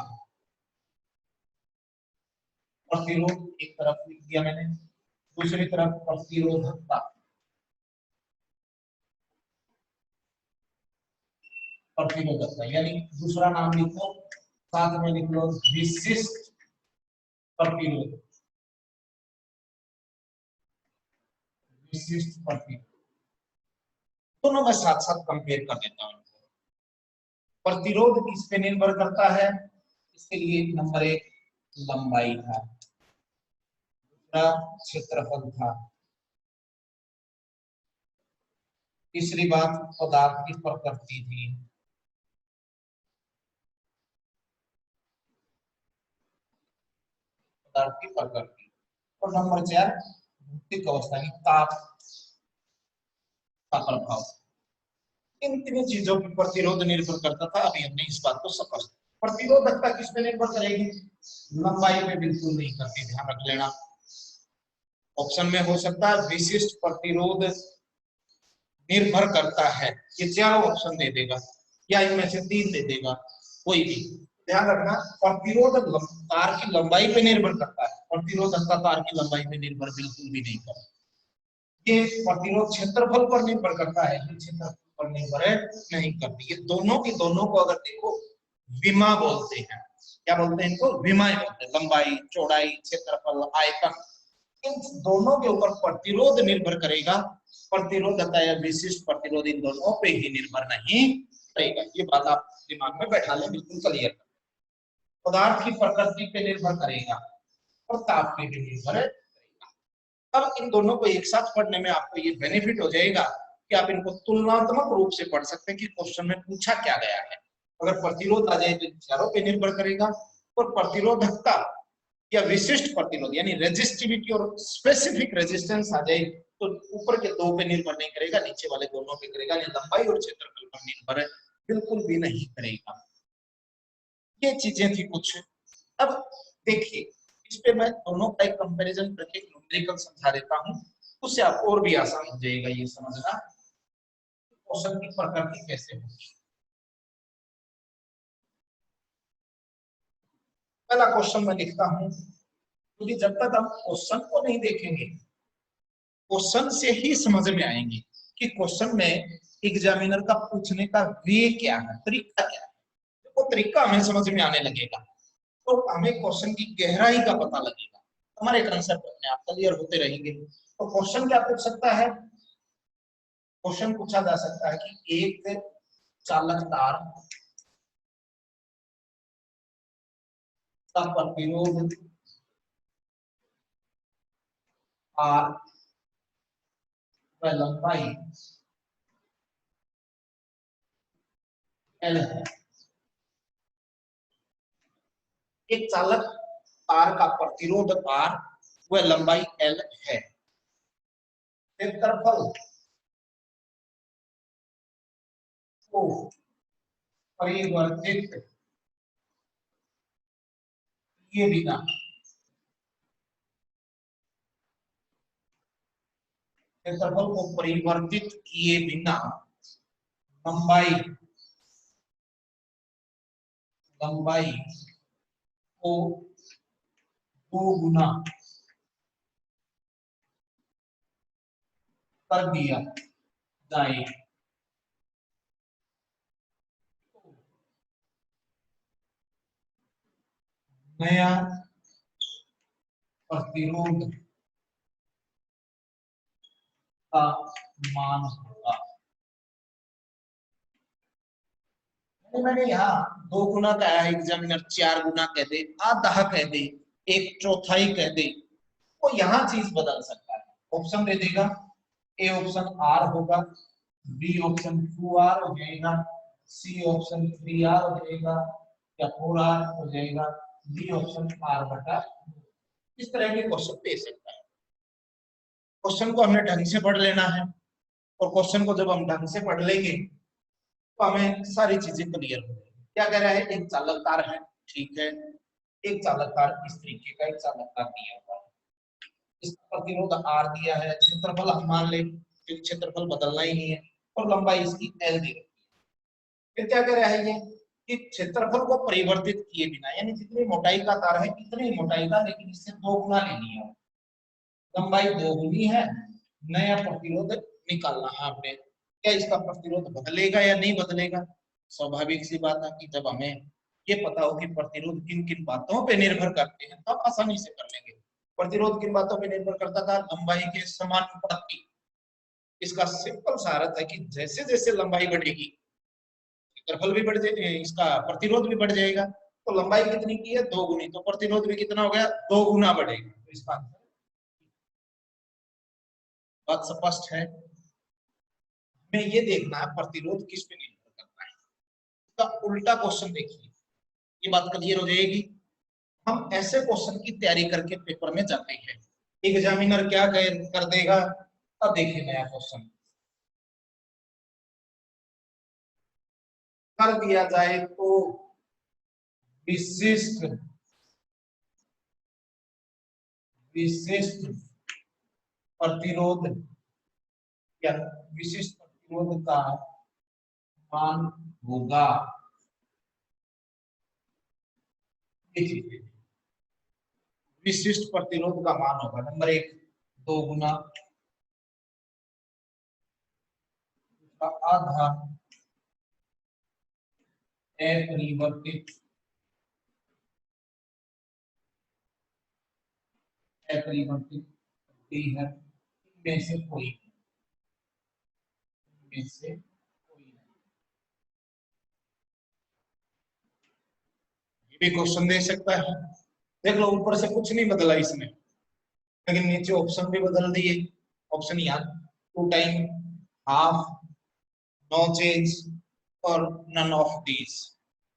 प्रतिरोध एक तरफ लिख दिया मैंने, दूसरी तरफ प्रतिरोधकता, प्रतिरोधकता यानी दूसरा नाम लिखो, साथ में लिख लो विशिष्ट प्रतिरोध, विशिष्ट प्रतिरोध। दोनों में साथ साथ कंपेयर कर देता हूं। प्रतिरोध किस पे निर्भर करता है? इसके लिए नंबर 1 लंबाई था, दूसरा क्षेत्रफल था, तीसरी बात पदार्थ की प्रकृति थी, पदार्थ की प्रकृति, और नंबर 4 भौतिक अवस्था की ताप का प्रभाव। इन तीन चीजों पर प्रतिरोध निर्भर करता था। अभी हमने इस बात को समझ। प्रतिरोधकता किस पे निर्भर करेगी? लंबाई पे बिल्कुल नहीं करती, ध्यान रख लेना। ऑप्शन में हो सकता है विशिष्ट प्रतिरोध निर्भर करता है, ये चारों ऑप्शन दे देगा या इनमें से 3 दे देगा, कोई भी। ध्यान रखना प्रतिरोध तार की लंबाई पे निर्भर करता है, प्रतिरोधकता तार की लंबाई पे निर्भर बिल्कुल भी नहीं करता। ये प्रतिरोध क्षेत्रफल पर निर्भर करता है, ये क्षेत्रफल पर निर्भर नहीं करती। ये दोनों की दोनों को अगर देखो विमा बोलते हैं। क्या बोलते हैं इनको? विमा बोलते हैं। लंबाई, चौड़ाई, क्षेत्रफल, आयतन, इन दोनों के ऊपर प्रतिरोध निर्भर करेगा। प्रतिरोधकता या विशिष्ट प्रतिरोध इन दोनों पे ही निर्भर नहीं करेगा। ये बात आप दिमाग में बैठा लें, बिल्कुल क्लियर। पदार्थ की प्रकृति पे निर्भर करेगा। और ताप पे भी निर्भर करेगा। अब इन दोनों को एक साथ पढ़ने में आपको ये बेनिफिट हो जाएगा कि आप इनको तुलनात्मक रूप से पढ़ सकते हैं कि क्वेश्चन में पूछा क्या गया है। अगर प्रतिरोध आ जाए तो चारों पे निर्भर करेगा, और प्रतिरोधकता या विशिष्ट प्रतिरोध यानी रेजिस्टिविटी और स्पेसिफिक रेजिस्टेंस आ जाए तो ऊपर के दो पे निर्भर नहीं करेगा, नीचे वाले दोनों पे करेगा, लंबाई और क्षेत्रफल पर निर्भर बिल्कुल भी नहीं करेगा। ये चीजें थी कुछ। अब देखिए इस पे मैं दोनों का एक कंपैरिजन करके न्यूमेरिकल समझा देता हूं, उससे आपको और भी आसान हो जाएगा ये समझना क्वेश्चन की प्रकृति कैसे होगी। पहला क्वेश्चन मैं लिखता हूं, क्योंकि जब तक हम क्वेश्चन को नहीं देखेंगे क्वेश्चन से ही समझ में आएंगे कि क्वेश्चन में एग्जामिनर का पूछने का वे क्या है, तरीका क्या है। वो तरीका हमें समझ में आने लगेगा तो हमें क्वेश्चन की गहराई का पता लगेगा, हमारे कंसेप्ट अपने आप क्लियर होते रहेंगे। तो क्वेश्चन क्या पूछ सकता है, क्वेश्चन पूछा जा सकता है कि एक चालक तार का प्रतिरोध आर व लंबाई एल है। एक चालक तार का प्रतिरोध आर व लंबाई एल है। क्षेत्रफल को परिवर्तित किए बिना क्षेत्रफल को परिवर्तित किए बिना लंबाई लंबाई को 2 गुना कर दिया जाए नया प्रतिरोध का मान होगा। मैंने यहाँ 2 गुना कहा है, एग्जामिनर 4 गुना कह दे, आधा कह दे, एक चौथाई कह दे, तो यहाँ चीज बदल सकता है। ऑप्शन दे देगा, ए ऑप्शन आर होगा, बी ऑप्शन 2R हो जाएगा, सी ऑप्शन 3R हो जाएगा, या 4R हो जाएगा, डी ऑप्शन R बटा। इस तरह के क्वेश्चन दे सकता है। क्वेश्चन को हमने ढंग से पढ़ लेना है, और क्वेश्चन को जब हम ढंग से पढ़ लेंगे तो हमें सारी चीजें क्लियर हो जाएगी। क्या कह रहा है, एक चालक तार है, ठीक है, एक चालक तार इस तरीके का एक चालक तार दिया हुआ है, इसका प्रतिरोध आर दिया है, क्षेत्रफल हम मान ले क्योंकि क्षेत्रफल बदलना ही नहीं है, और लंबाई इसकी एल दी है। फिर क्या कह रहा है ये कि क्षेत्रफल को परिवर्तित किए बिना, यानी जितनी मोटाई का तार है इतनी मोटाई का, लेकिन इससे 2 गुना ले लिया, लंबाई 2 गुनी है, नया प्रतिरोध निकालना है आपने। क्या इसका प्रतिरोध बदलेगा या नहीं बदलेगा। स्वाभाविक सी बात है कि जब हमें ये पता हो कि प्रतिरोध किन किन बातों पे निर्भर करते हैं तब आसानी से कर लेंगे। प्रतिरोध किन बातों पे निर्भर करता था, लंबाई के समानुपाती। इसका सिंपल सा अर्थ है कि जैसे जैसे लंबाई बढ़ेगी क्षेत्रफल भी बढ़ जाएगा, इसका प्रतिरोध भी बढ़ जाएगा। तो लंबाई कितनी की है, 2 गुनी, तो प्रतिरोध भी कितना हो गया, 2 गुना बढ़ेगा। तो इसका बात स्पष्ट है। हमें ये देखना है प्रतिरोध किस पे निर्भर करता है। इसका उल्टा क्वेश्चन देखिए, ये बात क्लियर हो जाएगी। हम ऐसे क्वेश्चन की तैयारी करके पेपर में जाते हैं, एग्जामिनर क्या कर देगा। अब देखिए नया क्वेश्चन कर दिया जाए तो विशिष्ट विशिष्ट प्रतिरोध या विशिष्ट प्रतिरोध का मान होगा। विशिष्ट प्रतिरोध का मान होगा नंबर 1 2 गुना का आधा अपरिवर्तित अपरिवर्तित है, इनमें से कोई ये भी क्वेश्चन दे सकता है। देख लो ऊपर से कुछ नहीं बदला इसमें, लेकिन नीचे ऑप्शन भी बदल दिए। ऑप्शन याद, two time, half, no change और नन ऑफ दीज,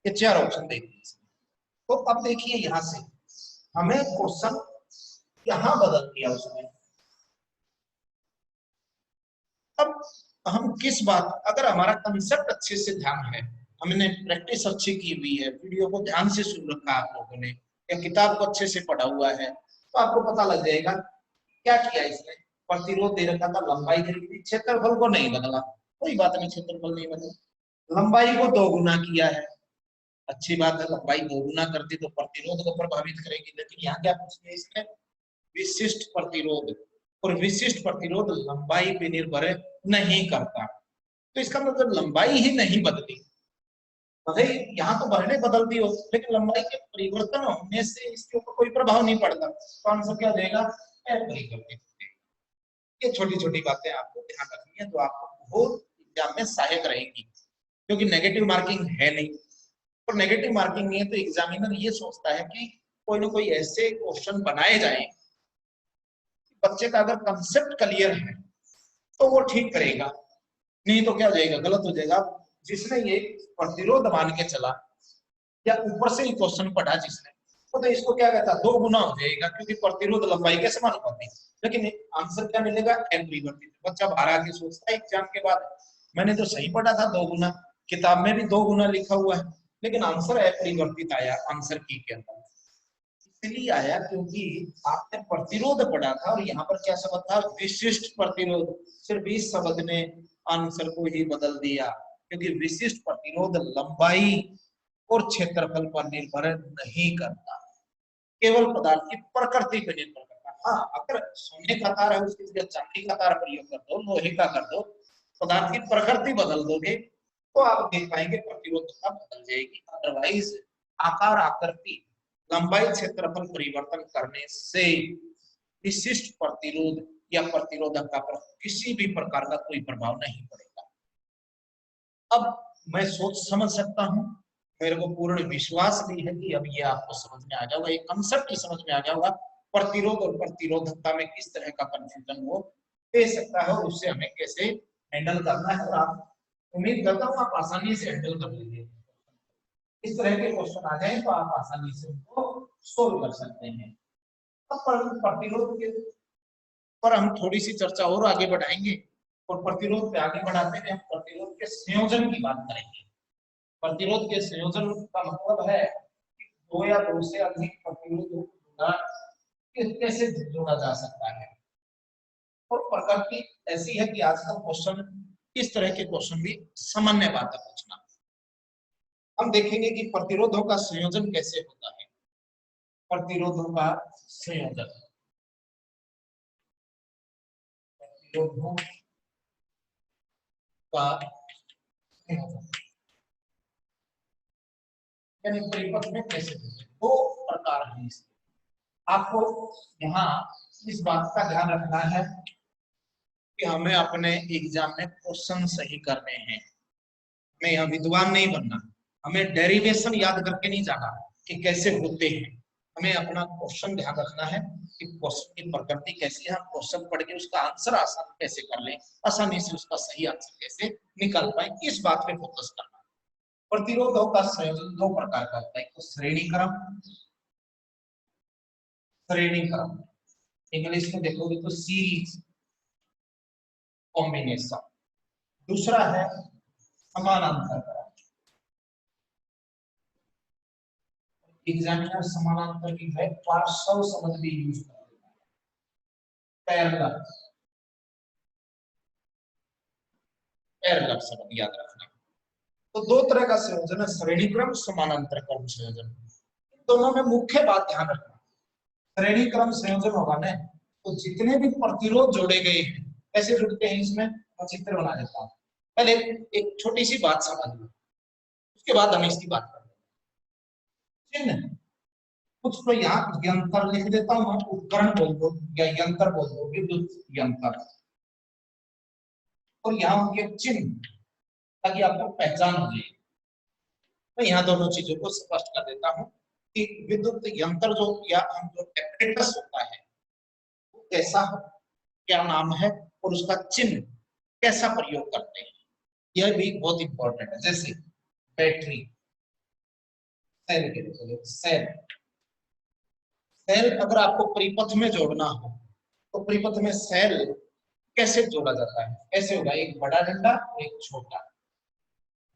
ये 4 ऑप्शन दे दिए। तो अब देखिए यहां से हमें क्वेश्चन यहां बदल दिया उसने। अब हम किस बात, अगर हमारा कंसेप्ट अच्छे से ध्यान है, हमने प्रैक्टिस अच्छी की हुई है, वीडियो को ध्यान से सुन रखा है आप लोगों ने, या किताब को अच्छे से पढ़ा हुआ है, तो आपको पता लग जाएगा क्या किया इसने। प्रतिरोध दे रखा था, लंबाई दे रखी थी, क्षेत्रफल को नहीं बदला, कोई बात नहीं, क्षेत्रफल नहीं बदला, लंबाई को 2 गुना किया है। अच्छी बात है, लंबाई 2 गुना करती तो प्रतिरोध को प्रभावित करेगी, लेकिन यहाँ क्या पूछ लिया इसने, विशिष्ट प्रतिरोध, और विशिष्ट प्रतिरोध लंबाई पे निर्भर नहीं करता। तो इसका मतलब लंबाई ही नहीं बदली, भले यहाँ तो बढ़ने बदलती हो, लेकिन लंबाई के परिवर्तन होने से इसके ऊपर कोई प्रभाव नहीं पड़ता। तो आंसर क्या देगा, अपरिवर्तित। ये छोटी छोटी बातें आपको ध्यान रखनी है, जो आपको बहुत एग्जाम में सहायक रहेगी, क्योंकि नेगेटिव मार्किंग है नहीं, और नेगेटिव मार्किंग नहीं है तो एग्जामिनर ये सोचता है कि कोई ना कोई ऐसे क्वेश्चन बनाए जाए, बच्चे का अगर कंसेप्ट क्लियर है तो वो ठीक करेगा, नहीं तो क्या हो जाएगा, गलत हो जाएगा। जिसने ये प्रतिरोध मान के चला, या ऊपर से ही क्वेश्चन पढ़ा जिसने, तो इसको क्या कहता, 2 गुना हो जाएगा, क्योंकि प्रतिरोध लंबाई के समानुपाती। लेकिन आंसर क्या मिलेगा, अपरिवर्तित। बच्चा बाहर आके सोचता है एग्जाम के बाद, मैंने तो सही पढ़ा था 2 गुना, किताब में भी 2 गुना लिखा हुआ है, लेकिन आंसर अपरिवर्तित आया आंसर की के अंदर। इसलिए आया क्योंकि आपने प्रतिरोध पढ़ा था, और यहाँ पर क्या शब्द था, विशिष्ट प्रतिरोध। सिर्फ इस शब्द ने आंसर को ही बदल दिया, क्योंकि विशिष्ट प्रतिरोध लंबाई और क्षेत्रफल पर निर्भर नहीं करता, केवल पदार्थ की प्रकृति पर निर्भर करता। हाँ, अगर सोने का तार है उसकी जगह चांदी का तार प्रयोग कर दो, लोहे का कर दो, पदार्थ की प्रकृति बदल दोगे, तो आप देख पाएंगे प्रतिरोधकता बदल जाएगी। अदरवाइज आकार, आकृति, लंबाई, क्षेत्रफल परिवर्तन करने से विशिष्ट प्रतिरोध या प्रतिरोधकता पर किसी भी प्रकार का कोई प्रभाव नहीं पड़ेगा। अब मैं सोच समझ सकता हूं, मेरे को पूर्ण विश्वास भी है कि अब ये आपको समझ में आ जाएगा, ये कंसेप्ट ही समझ में आ जाएगा, प्रतिरोध और प्रतिरोधकता में किस तरह का कंफ्यूजन वो दे सकता है, और उससे हमें कैसे हैंडल करना है। और आप, उम्मीद करता हूँ आप आसानी से हैंडल कर लेंगे। इस तरह के क्वेश्चन आ जाए तो आप आसानी से उनको सोल्व कर सकते हैं। अब प्रतिरोध के पर हम थोड़ी सी चर्चा और आगे बढ़ाएंगे, और प्रतिरोध पे आगे बढ़ाते हैं हम प्रतिरोध के संयोजन की बात करेंगे। प्रतिरोध के संयोजन का मतलब है कि 2 या 2 से अधिक प्रतिरोध कैसे जोड़ा जा सकता है। और प्रकृति ऐसी है कि आजकल क्वेश्चन, इस तरह के क्वेश्चन भी सामान्य बात है पूछना। हम देखेंगे कि प्रतिरोधों का संयोजन कैसे होता है। प्रतिरोधों का संयोजन, प्रतिरोधों का यानी परिपथ में कैसे होते हैं, 2 प्रकार हैं इसके। आपको यहाँ इस बात का ध्यान रखना है कि हमें अपने एग्जाम में क्वेश्चन सही करने हैं, हमें यहाँ विद्वान नहीं बनना, हमें डेरिवेशन याद करके नहीं जाना कि कैसे होते हैं। हमें अपना क्वेश्चन ध्यान रखना है कि क्वेश्चन की प्रकृति कैसी है, हम क्वेश्चन पढ़ के उसका आंसर आसान कैसे कर लें, आसानी से उसका सही आंसर कैसे निकाल पाए, इस बात पे फोकस करना। प्रतिरोधों का संयोजन 2 प्रकार का होता है, तो श्रेणी क्रम, श्रेणी क्रम इंग्लिश में देखोगे तो सीरीज कॉम्बिनेशन। दूसरा है समानांतर क्रम। एग्जामिनर समानांतर की है पार्श्व शब्द भी यूज करता है, पैरेलल, पैरेलल शब्द याद रखना। तो 2 तरह का संयोजन है, श्रेणी क्रम, समानांतर क्रम संयोजन। दोनों में मुख्य बात ध्यान रखना, श्रेणी क्रम संयोजन होगा ना, तो जितने भी प्रतिरोध जोड़े गए हैं कैसे जुड़ते हैं, इसमें मैं चित्र बना देता हूँ। पहले एक छोटी सी बात समझ लो, उसके बाद हम इसकी बात करेंगे। कुछ तो यहाँ यंत्र लिख देता हूँ, उपकरण बोल दो या यंत्र बोल दो, विद्युत यंत्र, और यहाँ उनके चिन्ह, ताकि आपको पहचान हो जाए। मैं यहाँ दोनों चीजों को स्पष्ट कर देता हूँ। कि विद्युत यंत्र जो या हम जो एपरेटस होता है वो कैसा हो, क्या नाम है और उसका चिन्ह कैसा प्रयोग करते हैं, यह भी बहुत इंपॉर्टेंट है। जैसे बैटरी, सेल के लिए सेल, सेल अगर आपको परिपथ में जोड़ना हो तो परिपथ में सेल कैसे जोड़ा जाता है, ऐसे होगा, एक बड़ा डंडा और एक छोटा,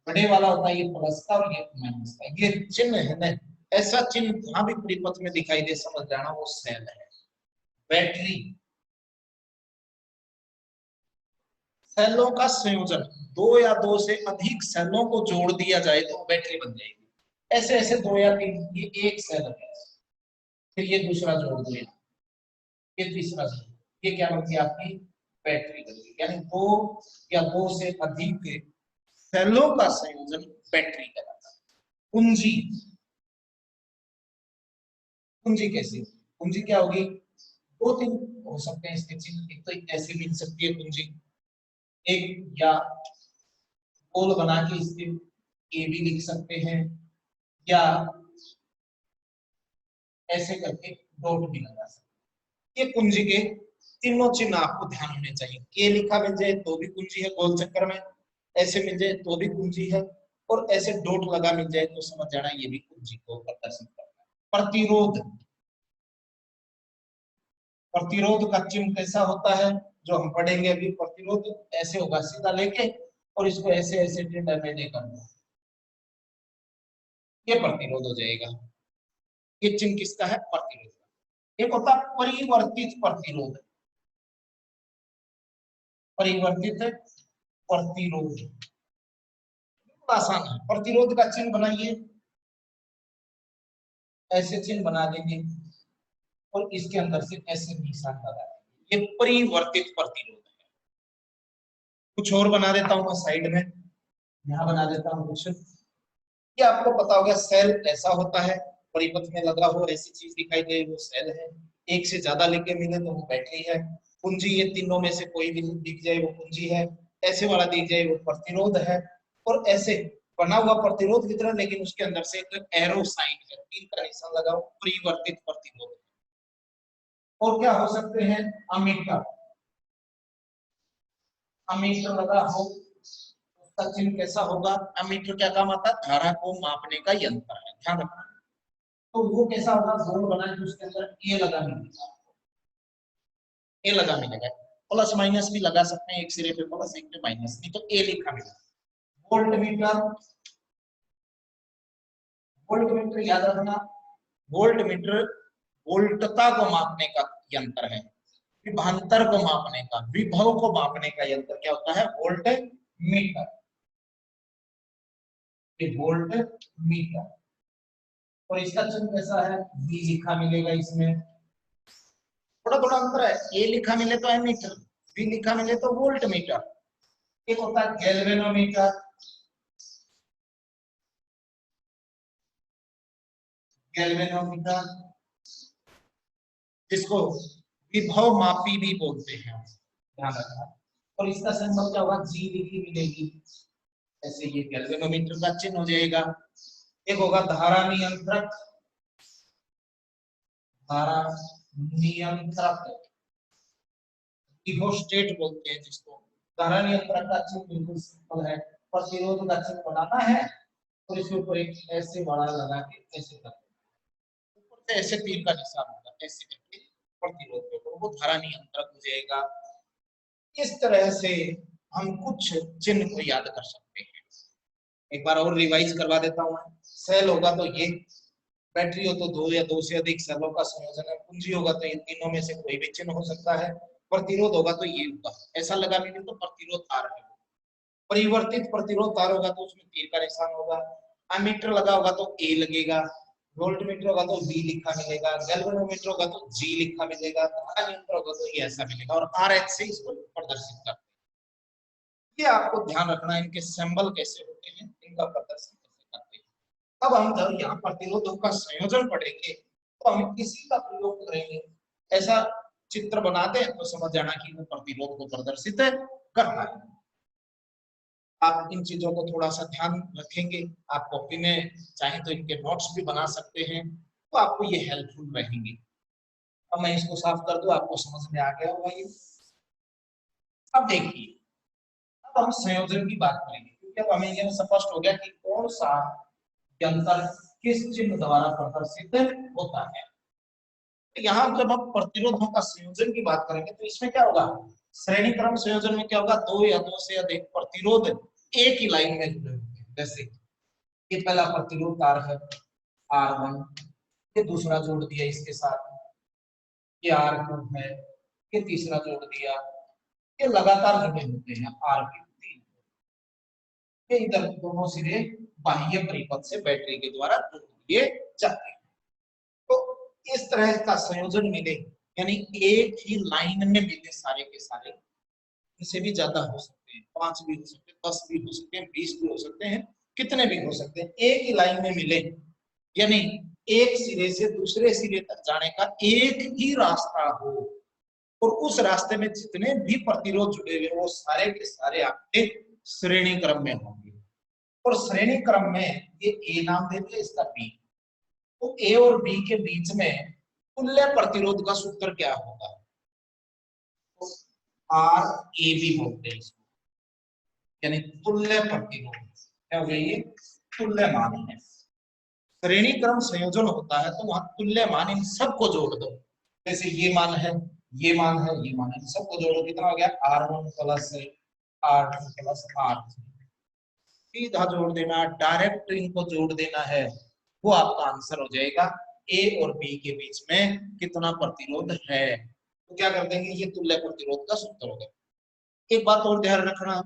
बड़े वाला होता है ये प्लस का और ये माइनस का, ये चिन्ह है ना, ऐसा चिन्ह जहां भी परिपथ में दिखाई दे समझ जाना वो सेल है। बैटरी, सेलों का संयोजन, दो या दो से अधिक सेलों को जोड़ दिया जाए तो बैटरी बन जाएगी। ऐसे ऐसे दो या तीन, ये एक सेल है, फिर ये दूसरा जोड़ दिया, ये तीसरा जोड़, ये क्या बनती है आपकी बैटरी बन गई। यानी दो या दो से अधिक सेलों का संयोजन बैटरी कहलाता है। कुंजी, कुंजी कैसी, कुंजी क्या होगी, दो तीन हो सकते हैं इसके चिन्ह, एक तो ऐसे मिल सकती है कुंजी, एक या गोल बना के इसके ए भी लिख सकते हैं, या ऐसे करके डॉट भी लगा सकते हैं। ये कुंजी के तीनों चिन्ह आपको ध्यान होने चाहिए, के लिखा मिल जाए तो भी कुंजी है गोल चक्कर में, ऐसे मिल जाए तो भी कुंजी है, और ऐसे डॉट लगा मिल जाए तो समझ जाना ये भी कुंजी को प्रदर्शित करता है। प्रतिरोध, प्रतिरोध का चिन्ह कैसा होता है जो हम पढ़ेंगे अभी, प्रतिरोध ऐसे होगा, सीधा लेके और इसको ऐसे ऐसे टेढ़ा मेढ़े करना, ये प्रतिरोध हो जाएगा। ये चिन्ह किसका है, प्रतिरोध का। एक होता है परिवर्तित प्रतिरोध, परिवर्तित प्रतिरोध आसान है। प्रतिरोध का चिन्ह बनाइए, ऐसे चिन्ह बना देंगे और इसके अंदर से ऐसे निशान लगा देंगे, ये परिवर्तित प्रतिरोध है। कुछ और बना देता हूं मैं साइड में, यहां बना देता हूं कुछ, ये आपको पता होगा सेल ऐसा होता है, परिपथ में लगा हो ऐसी चीज दिखाई दे वो सेल है, एक से ज्यादा लेके मिले तो वो बैटरी है। कुंजी, ये तीनों में से कोई भी दिख जाए वो कुंजी है, ऐसे वाला दिख जाए वो प्रतिरोध है, और ऐसे बना हुआ प्रतिरोध वितरण लेकिन उसके अंदर से एक एरो साइन है, तीर का निशान लगाओ, परिवर्तित प्रतिरोध। और क्या हो सकते हैं, अमीटर, अमीटर लगा हो, उसका चिन्ह कैसा होगा, अमीटर क्या काम आता है, धारा को मापने का यंत्र है, ध्यान रखना। तो वो कैसा होगा, गोल बना के उसके अंदर ए लगा मिलेगा, ए लगा मिलेगा, प्लस माइनस भी लगा सकते हैं, एक सिरे पे प्लस एक पे माइनस, नहीं तो ए लिखा मिलेगा। वोल्ट मीटर, वोल्ट मीटर याद रखना, वोल्ट मीटर वोल्टता को मापने का यंत्र है, विभवांतर को मापने का, विभव को मापने का यंत्र क्या होता है, वोल्ट मीटर, ये वोल्ट मीटर। और इसका चिन्ह कैसा है, वी लिखा मिलेगा इसमें, थोड़ा थोड़ा अंतर है, ए लिखा मिले तो एमीटर, वी लिखा मिले तो वोल्ट मीटर। एक होता है गैल्वेनोमीटर, गैल्वेनोमीटर जिसको विभव मापी भी बोलते हैं, ध्यान रखना। और इसका सिंबल क्या होगा, जी लिखी मिलेगी, ऐसे ये गैल्वेनोमीटर का चिन्ह हो जाएगा। एक होगा धारा नियंत्रक, धारा नियंत्रक, इहोस्टेट बोलते हैं जिसको। धारा नियंत्रक का चिन्ह बिल्कुल सिंपल है, प्रतिरोध का चिन्ह बनाना है और इसके ऊपर एक ऐसे बड़ा लगा के ऐसे कर, ऊपर से ऐसे तीर का निशान होगा, ऐसे करके प्रतिरोध के ऊपर वो धारा नियंत्रक हो जाएगा। इस तरह से हम कुछ चिन्ह को याद कर सकते हैं। एक बार और रिवाइज करवा देता हूँ। सेल होगा तो ये, बैटरी हो तो दो या दो से अधिक सेलों का संयोजन है, कुंजी होगा तो इन तीनों में से कोई भी चिन्ह हो सकता है, प्रतिरोध होगा तो ये होगा, ऐसा लगा मिले तो प्रतिरोध तार है, परिवर्तित प्रतिरोध तार होगा तो उसमें तीर का निशान होगा, अमीटर लगा होगा तो ए लगेगा, वोल्ट मीटर होगा तो वी लिखा मिलेगा, गैल्वेनोमीटर होगा तो जी लिखा मिलेगा, धारा नियंत्रक होगा तो ये ऐसा मिलेगा, और आरएच से इसको प्रदर्शित करते हैं। ये आपको ध्यान रखना है, इनके सिंबल कैसे होते हैं, इनका प्रदर्शन कैसे करते हैं। अब हम जब यहाँ प्रतिरोधों का संयोजन पढ़ेंगे तो हम इसी का प्रयोग करेंगे, ऐसा चित्र बनाते हैं तो समझ जाना कि वो प्रतिरोध को प्रदर्शित कर रहा है। आप इन चीजों को थोड़ा सा ध्यान रखेंगे, आप कॉपी में चाहे तो इनके नोट्स भी बना सकते हैं, तो आपको ये हेल्पफुल रहेंगे। अब मैं इसको साफ कर दूं, आपको समझ में आ गया होगा ये। अब देखिए, अब हम संयोजन की बात करेंगे, क्योंकि अब हमें यह स्पष्ट हो गया कि कौन सा यंत्र किस चिन्ह द्वारा प्रदर्शित होता है। तो यहाँ जब हम प्रतिरोधों का संयोजन की बात करेंगे तो इसमें क्या होगा, श्रेणी क्रम संयोजन में क्या होगा, दो या दो से अधिक प्रतिरोध एक ही लाइन में जुड़े होंगे। जैसे ये पहला प्रतिरोध तार है R1, ये दूसरा जोड़ दिया इसके साथ, ये R2 है, ये तीसरा जोड़ दिया, ये लगातार जुड़े होते हैं R3, ये इधर दोनों सिरे बाह्य परिपथ से बैटरी के द्वारा जोड़ दिए जाते हैं। तो इस तरह का संयोजन मिले, यानी एक ही लाइन में मिले सारे के सारे, इससे भी ज्यादा हो सकते हैं, 5 भी हो सकते हैं, 10 भी हो सकते हैं, 20 भी हो सकते हैं, कितने भी हो सकते हैं, एक ही लाइन में मिले, यानी एक सिरे से दूसरे सिरे तक जाने का एक ही रास्ता हो, और उस रास्ते में जितने भी प्रतिरोध जुड़े हुए वो सारे के सारे आपके श्रेणी क्रम में होंगे। और श्रेणी क्रम में ये ए नाम देते, इसका बी, तो ए और बी के बीच में तुल्य प्रतिरोध का सूत्र क्या होगा, तो आर ए बी बोलते हैं इसको, यानी तुल्य प्रतिरोध क्या हो गया, ये तुल्य मान है। श्रेणी क्रम संयोजन होता है तो वहां तुल्य मान इन सबको जोड़ दो, जैसे ये मान है, ये मान है, ये मान है, सबको जोड़ो, कितना हो गया R1 plus R2 plus R3, सीधा जोड़ देना, डायरेक्ट इनको जोड़ देना है, वो आपका आंसर हो जाएगा। ए और बी के बीच में कितना प्रतिरोध है, तो क्या कर देंगे, ये तुल्य प्रतिरोध का सूत्र होगा। एक बात और ध्यान रखना,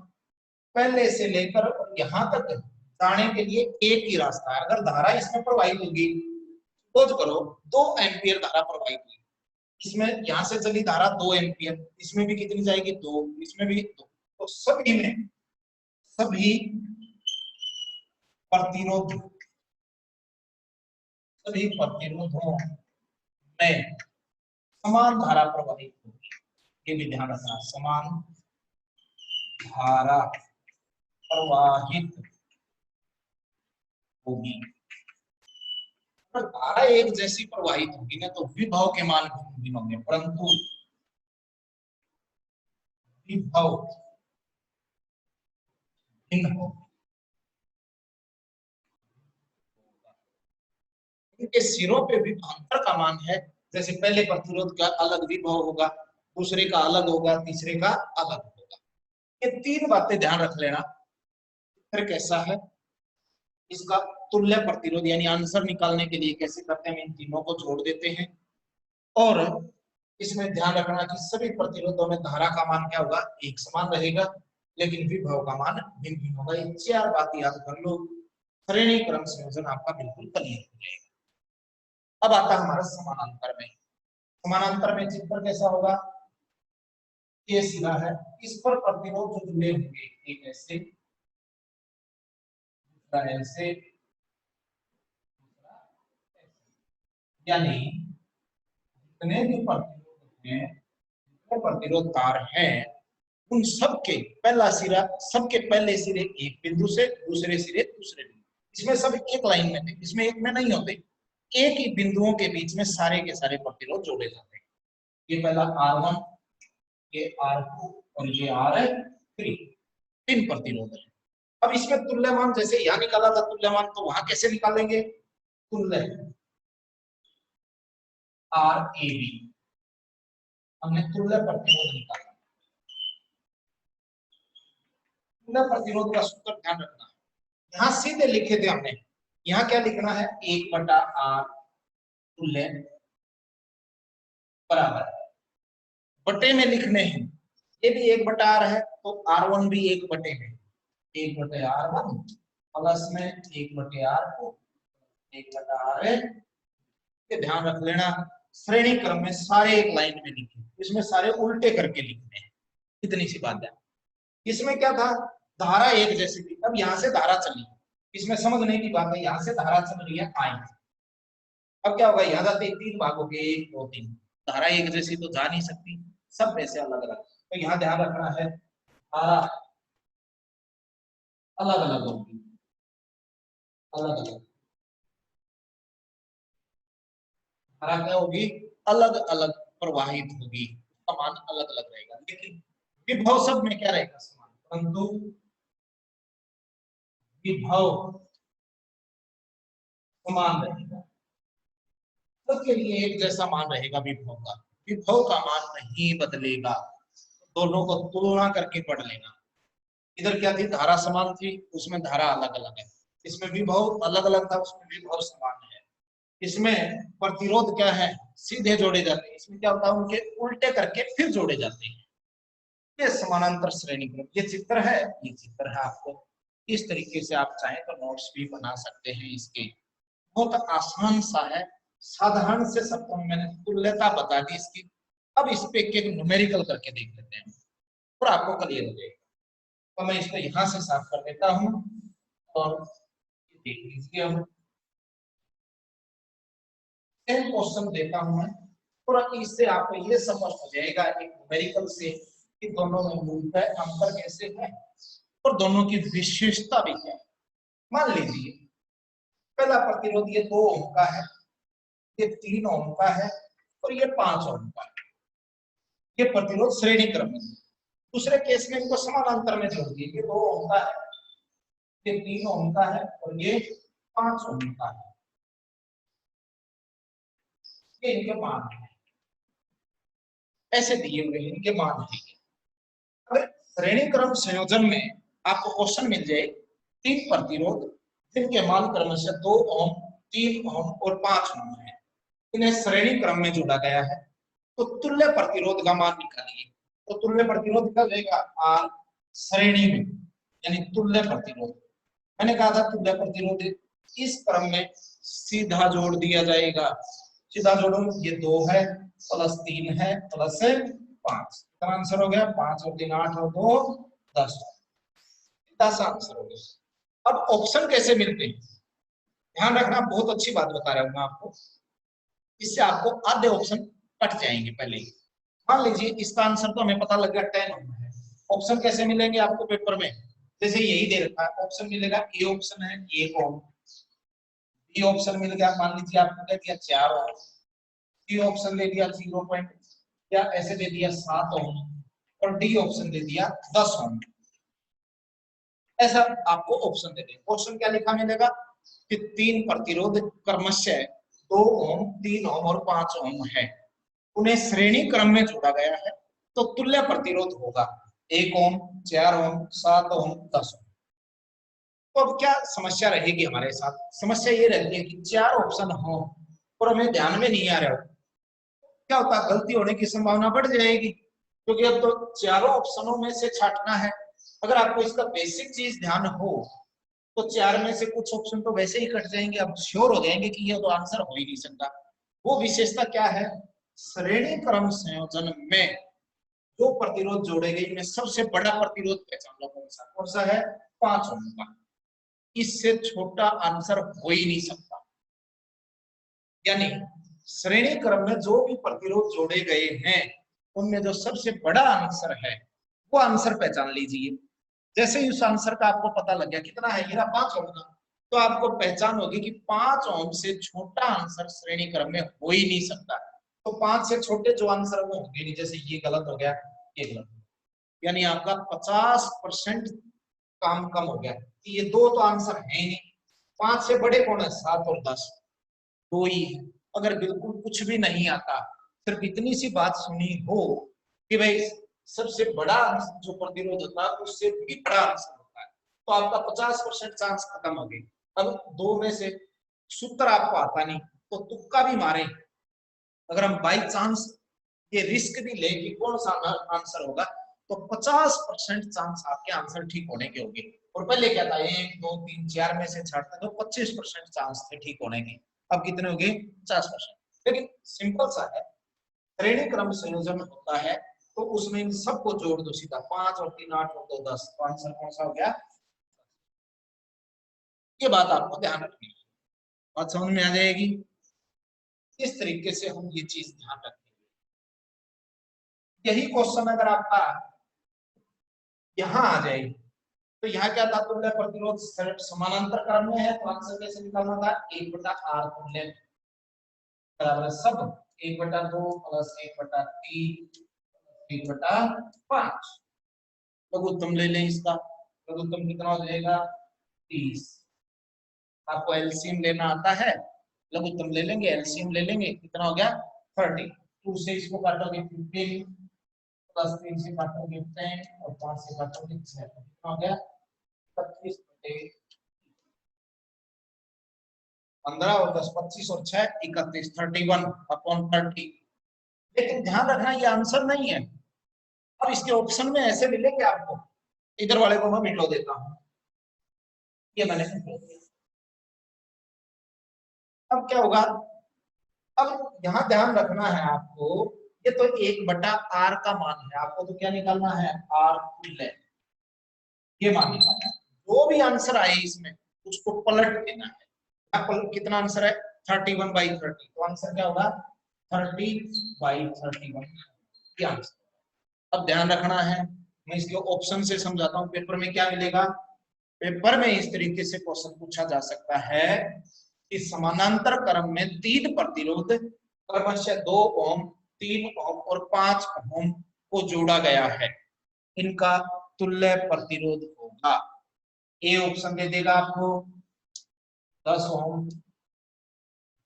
पहले से लेकर यहाँ तक जाने के लिए एक ही रास्ता है। अगर धारा इसमें प्रवाहित होगी, खोज करो 2 एम्पियर धारा प्रवाहित हुई, इसमें यहां से चली धारा 2 एम्पियर, इसमें भी कितनी जाएगी 2, इसमें भी 2, तो सभी में सभी प्रतिरोध सभी प्रतिरोधों में समान धारा प्रवाहित होगी, ये भी ध्यान रखना, समान धारा प्रवाहित होगी। अगर धारा एक जैसी प्रवाहित होगी ना तो विभव के मान भिन्न भिन्न होंगे, परंतु विभव भिन्न होगा, इनके सिरों पे विभवांतर का मान है, जैसे पहले प्रतिरोध का अलग विभव होगा, दूसरे का अलग होगा, तीसरे का अलग होगा। ये 3 बातें ध्यान रख लेना। फिर कैसा है इसका तुल्य प्रतिरोध, यानी आंसर निकालने के लिए कैसे करते हैं, हम इन तीनों को जोड़ देते हैं, और इसमें ध्यान रखना कि सभी प्रतिरोधों में धारा का मान क्या होगा, एक समान रहेगा, लेकिन विभव का मान भिन्न भिन्न होगा। ये 4 बात याद कर लो, श्रेणी क्रम संयोजन आपका बिल्कुल क्लियर हो जाएगा। अब आता है हमारा समानांतर में। समानांतर में चित्र कैसा होगा, ये सिरा है, इस पर प्रतिरोध जो जुड़े होंगे, एक ऐसे, दूसरा ऐसे, यानी जितने भी प्रतिरोध हैं, जितने प्रतिरोध तार हैं, उन सबके पहला सिरा, सबके पहले सिरे एक बिंदु से, दूसरे सिरे दूसरे बिंदु, इसमें सब एक लाइन में थे, इसमें एक में नहीं होते, एक ही बिंदुओं के बीच में सारे के सारे प्रतिरोध जोड़े जाते हैं। ये पहला R1, ये R2 और ये R3, 3 प्रतिरोध है। अब इसमें तुल्यमान, जैसे यहाँ निकाला था तुल्यमान, तो वहां कैसे निकालेंगे, तुल्य RAB, हमने तुल्य प्रतिरोध निकाला। तुल्य प्रतिरोध का सूत्र ध्यान रखना, यहाँ सीधे लिखे थे हमने, यहाँ क्या लिखना है, 1/R तुल्य बराबर, बटे में लिखने हैं, ये भी 1/R है तो R1 भी 1/में, 1/R1 प्लस में 1/R2, 1/R, ये ध्यान रख लेना। श्रेणी क्रम में सारे एक लाइन में लिखे, इसमें सारे उल्टे करके लिखने हैं, इतनी सी बात है। इसमें क्या था, धारा एक जैसी थी, अब यहां से धारा चली, इसमें समझने की बात है, यहां से धारा चल रही है आई, अब क्या होगा, यहाँ जाते 3 भाग हो गए, 1 2 3, धारा एक जैसी तो जा नहीं सकती, सब में से अलग अलग, तो यहाँ ध्यान रखना है धारा अलग अलग होगी, अलग अलग, धारा क्या होगी, अलग अलग प्रवाहित होगी, उसका मान अलग अलग रहेगा, लेकिन विभव सब में क्या रहेगा, समान। परंतु विभव समान रहेगा, सबके लिए एक जैसा मान रहेगा विभव का, विभव का मान नहीं बदलेगा। दोनों को तुलना करके पढ़ लेना। इधर क्या थी, धारा समान थी, उसमें धारा अलग अलग है। इसमें विभव अलग अलग था, उसमें विभव समान है। इसमें प्रतिरोध क्या है, सीधे जोड़े जाते हैं, इसमें क्या होता है, उनके उल्टे करके फिर जोड़े जाते हैं। ये समानांतर श्रेणी क्रम, ये चित्र है, ये चित्र है। आपको इस तरीके से आप चाहें तो नोट्स भी बना सकते हैं इसके। बहुत आसान सा है, साधारण से सबको मैंने तुल्यता बता दी इसकी। अब इस पे एक न्यूमेरिकल करके देख लेते हैं, और आपको क्लियर हो जाएगा। तो मैं इसको यहां से साफ कर देता हूं, और देख लीजिए, हम सेम क्वेश्चन देता हूं मैं, और इससे आपको ये समझ हो जाएगा एक न्यूमेरिकल से कि दोनों में मूलतः अंतर कैसे है और दोनों की विशेषता भी क्या है। मान लीजिए पहला प्रतिरोध ये 2 ओम का है, ये 3 ओम का है, और ये 5 ओम का है। ये प्रतिरोध श्रेणी क्रम में। दूसरे केस में इनको समानांतर में जोड़ दिए, ये 2 ओम का है, ये 3 ओम का है, और ये 5 ओम का है। ये इनके मान है, ऐसे दिए हुए इनके मान है। अगर श्रेणी क्रम संयोजन में आपको क्वेश्चन मिल जाए 3 प्रतिरोध जिनके मान क्रम से 2 ओम, 3 ओम और 5 ओम है, इन्हें श्रेणी क्रम में जोड़ा गया है, तो तुल्य प्रतिरोध का मान निकालिए। तो तुल्य प्रतिरोध क्या देगा, आर श्रेणी में, यानी तुल्य प्रतिरोध। मैंने कहा था तुल्य प्रतिरोध इस क्रम में सीधा जोड़ दिया जाएगा। सीधा जोड़ो, ये 2 है प्लस 3 है प्लस 5, कितना आंसर हो गया, 5 और 3 8 और 2 10, 10 आंसर हो गया। अब ऑप्शन कैसे मिलते हैं, ध्यान रखना, बहुत अच्छी बात बता रहा हूं मैं आपको, इससे आपको आधे ऑप्शन कट जाएंगे पहले ही। मान लीजिए इसका आंसर तो हमें पता लग गया 10 ओम है, ऑप्शन कैसे मिलेंगे आपको पेपर में, जैसे यही दे रखा है, ऑप्शन मिलेगा, ए ऑप्शन है 1 ओम, बी ऑप्शन मिल गया, मान लीजिए आपको दे दिया 4 ओम, सी ऑप्शन दे दिया 0 पॉइंट या ऐसे दे दिया 7 ओम, और डी ऑप्शन दे दिया 10 ओम। ऐसा आपको ऑप्शन दे दें। ऑप्शन क्या लिखा मिलेगा कि 3 प्रतिरोध क्रमशः 2 ओम, 3 ओम और 5 ओम है, उन्हें श्रेणी क्रम में जोड़ा गया है, तो तुल्य प्रतिरोध होगा 1 ओम, 4 ओम, 7 ओम, 10 ओम। तो अब क्या समस्या रहेगी हमारे साथ, समस्या ये रहती है कि 4 ऑप्शन हो और हमें ध्यान में नहीं आ रहा हो, क्या होता है, गलती होने की संभावना बढ़ जाएगी, क्योंकि अब तो चारों ऑप्शनों में से छांटना है। अगर आपको इसका बेसिक चीज ध्यान हो तो 4 में से कुछ ऑप्शन तो वैसे ही कट जाएंगे, आप श्योर हो जाएंगे कि ये तो आंसर हो ही नहीं सकता। वो विशेषता क्या है, श्रेणी क्रम संयोजन में जो प्रतिरोध जोड़े गए इनमें सबसे बड़ा प्रतिरोध पहचान लो, कौन सा है, 5 ओम का। इससे छोटा आंसर हो ही नहीं सकता, यानी श्रेणी क्रम में जो भी प्रतिरोध जोड़े गए हैं उनमें जो सबसे बड़ा आंसर है वो आंसर पहचान लीजिए। जैसे ही उस आंसर का आपको पता लग गया कितना है, ये 5 ओम का, तो आपको पहचान होगी कि 5 ओम से छोटा आंसर श्रेणी क्रम में हो ही नहीं सकता। तो 5 से छोटे जो आंसर वो होंगे नहीं, जैसे ये गलत हो गया, ये गलत, यानी आपका 50% काम कम हो गया, ये 2 तो आंसर है ही नहीं। 5 से बड़े कौन है, 7 और 10, 2 ही है। अगर बिल्कुल कुछ भी नहीं आता, सिर्फ इतनी सी बात सुनी हो कि भाई सबसे बड़ा जो प्रतिरोध होता है उससे भी बड़ा आंसर होता है, तो आपका 50% चांस खत्म हो गए। अब 2 में से सूत्र आपको आता नहीं तो तुक्का भी मारे, अगर हम बाई चांस ये रिस्क भी ले कि कौन सा आंसर होगा, तो 50% चांस आपके आंसर ठीक होने के होंगे। और पहले क्या था, 1 2 3 4 में से छाटते तो 25% चांस थे ठीक होने के, अब कितने हो गए, 50%। लेकिन सिंपल सा है, श्रेणी क्रम संयोजन होता है तो उसमें इन सबको जोड़ दो सीधा, 5 और 3 8 और 2 10, तो आंसर कौन सा हो गया। ये बात आपको ध्यान रखनी है, बात समझ में आ जाएगी। इस तरीके से हम ये चीज ध्यान रखेंगे। यही क्वेश्चन अगर आपका यहाँ आ जाए, तो यहाँ क्या था, तुल्य प्रतिरोध समानांतर क्रम में है, तो आंसर कैसे निकालना था, 1/r तुल्य बराबर सब 1/2 प्लस 1/3 1/5। लघुत्तम ले लें इसका, लघुत्तम कितना हो जाएगा 30। आपको एलसीएम लेना आता है, लघुत्तम ले लेंगे, एलसीएम ले लेंगे, कितना हो गया 30। 2 से इसको काटोगे 15 प्लस 3 से काटोगे 10 और 5 से काटोगे 6, कितना हो गया 25 15 और 10 25 और 6 31 31/30। लेकिन ध्यान रखना ये आंसर नहीं है, और इसके ऑप्शन में ऐसे मिलेंगे आपको। इधर वाले को मैं मिटो देता हूं, ये मैंने मिटो दिया। अब क्या होगा, अब यहाँ ध्यान रखना है आपको, ये तो 1/r का मान है, आपको तो क्या निकालना है r तुल्य, ये मान निकालना है। जो भी आंसर आए इसमें उसको पलट देना है। कितना आंसर है 31/30, तो आंसर क्या होगा 30/31 ये आंसर। अब ध्यान रखना है, मैं इसके ऑप्शन से समझाता हूँ। पेपर में क्या मिलेगा, पेपर में इस तरीके से क्वेश्चन पूछा जा सकता है कि समानांतर क्रम में 3 प्रतिरोध क्रमशः 2 ओम 3 ओम और 5 ओम को जोड़ा गया है, इनका तुल्य प्रतिरोध होगा। ए ऑप्शन दे देगा आपको 10 ओम,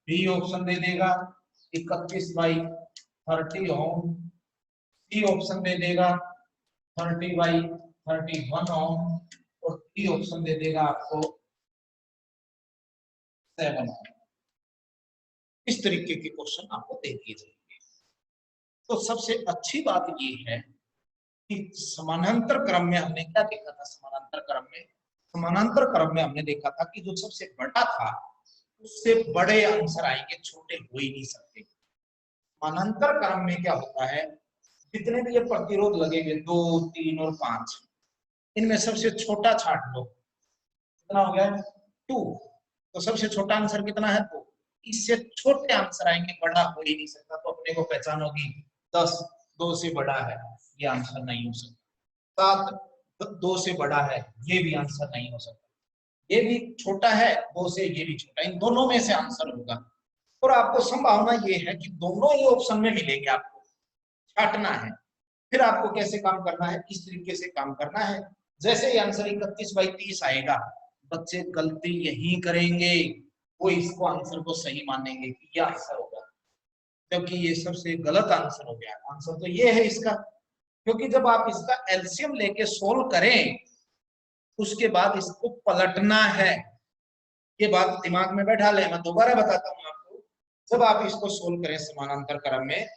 बी ऑप्शन दे देगा 31/30 ओम, सी ऑप्शन दे देगा 30/31 ओम और डी ऑप्शन दे देगा आपको 7 ओम। इस तरीके के क्वेश्चन आपको दे दिए जाएंगे। तो सबसे अच्छी बात ये है कि समानांतर क्रम में हमने क्या देखा था, समानांतर क्रम में हमने देखा था कि जो सबसे बड़ा था उससे बड़े आंसर आएंगे, छोटे हो ही नहीं सकते। समानांतर क्रम में क्या होता है, जितने भी ये प्रतिरोध लगेंगे 2 3 और 5, इनमें सबसे छोटा छांट लो, कितना हो गया 2, तो सबसे छोटा आंसर कितना है 2। इससे छोटे आंसर आएंगे, बड़ा हो ही नहीं सकता। तो अपने को पहचान होगी 10 2 से बड़ा है, ये आंसर नहीं हो सकता। 7 2 से बड़ा है, ये भी आंसर नहीं हो सकता। ये भी छोटा है 2 से, ये भी छोटा, इन दोनों में से आंसर होगा। और आपको संभावना ये है कि दोनों ही ऑप्शन में मिलेंगे, आपको छांटना है। फिर आपको कैसे काम करना है, इस तरीके से काम करना है। जैसे ही आंसर 31/30 आएगा, बच्चे गलती यही करेंगे, वो इसको आंसर को सही मानेंगे कि यह आंसर होगा, क्योंकि ये सबसे गलत आंसर हो गया। आंसर तो ये है इसका, क्योंकि जब आप इसका एलसीएम लेके सोल्व करें उसके बाद इसको पलटना है। ये बात दिमाग में बैठा ले, मैं दोबारा बताता हूँ आपको। जब आप इसको सोल्व करें समानांतर क्रम में,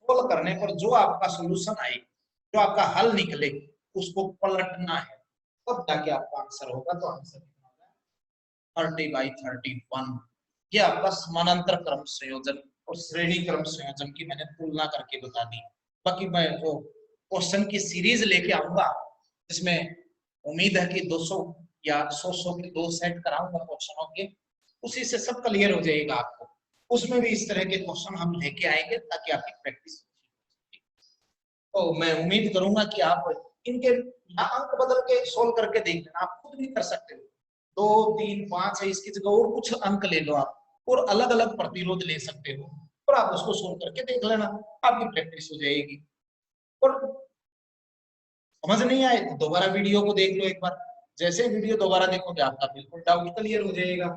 सोल्व करने पर जो आपका सोल्यूशन आए, जो आपका हल निकले, उसको पलटना है, तब जाके आपका आंसर होगा। तो आंसर कितना होगा 30/31। ये आपका समानांतर क्रम संयोजन और श्रेणी क्रम संयोजन की मैंने तुलना करके बता दी। बाकी मैं जो क्वेश्चन की सीरीज लेके आऊंगा, जिसमें उम्मीद है कि 200 या 100 के 2 सेट कराऊंगा क्वेश्चनों के, उसी से सब क्लियर हो जाएगा आपको। उसमें भी इस तरह के क्वेश्चन हम लेके आएंगे ताकि आपकी प्रैक्टिस। तो मैं उम्मीद करूंगा कि आप इनके अंक बदल के सोल्व करके देख लेना। आप खुद भी कर सकते हो, 2 3 5 है, इसकी जगह और कुछ अंक ले लो आप, और अलग अलग प्रतिरोध ले सकते हो, और आप उसको सोल्व करके देख लेना, आपकी प्रैक्टिस हो जाएगी। और समझ नहीं आए तो दोबारा वीडियो को देख लो एक बार। जैसे वीडियो दोबारा देखोगे आपका बिल्कुल डाउट क्लियर हो जाएगा।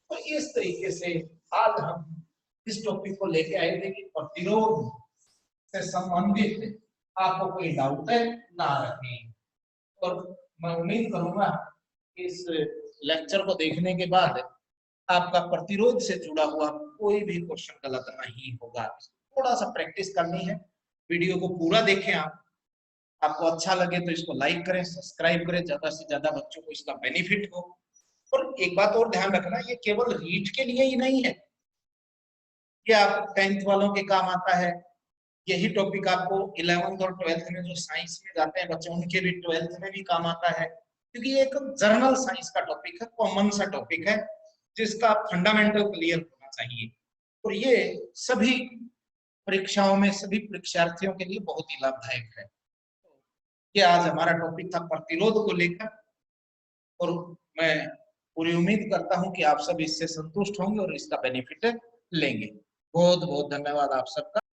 तो इस तरीके से आज हम इस टॉपिक को लेके आए थे कि प्रतिरोध से संबंधित आपको कोई डाउट है ना रखे। और मैं उम्मीद करूंगा कि इस लेक्चर को देखने के बाद आपका प्रतिरोध से जुड़ा हुआ कोई भी क्वेश्चन गलत नहीं होगा। थोड़ा सा प्रैक्टिस करनी है, वीडियो को पूरा देखें आप। आपको अच्छा लगे तो इसको लाइक करें, सब्सक्राइब करें, ज्यादा से ज्यादा बच्चों को इसका बेनिफिट हो। और एक बात और ध्यान रखना, ये केवल रीट के लिए ही नहीं है, ये आप 10th वालों के काम आता है। यही टॉपिक आपको 11th और 12th में जो साइंस में जाते हैं बच्चे, उनके भी 12th में भी काम आता है, क्योंकि ये एक जनरल साइंस का टॉपिक है, कॉमन सा टॉपिक है, जिसका फंडामेंटल क्लियर होना चाहिए। और ये सभी परीक्षाओं में सभी परीक्षार्थियों के लिए बहुत ही लाभदायक है। ये आज हमारा टॉपिक था प्रतिरोध को लेकर, और मैं पूरी उम्मीद करता हूं कि आप सब इससे संतुष्ट होंगे और इसका बेनिफिट लेंगे। बहुत बहुत धन्यवाद आप सबका।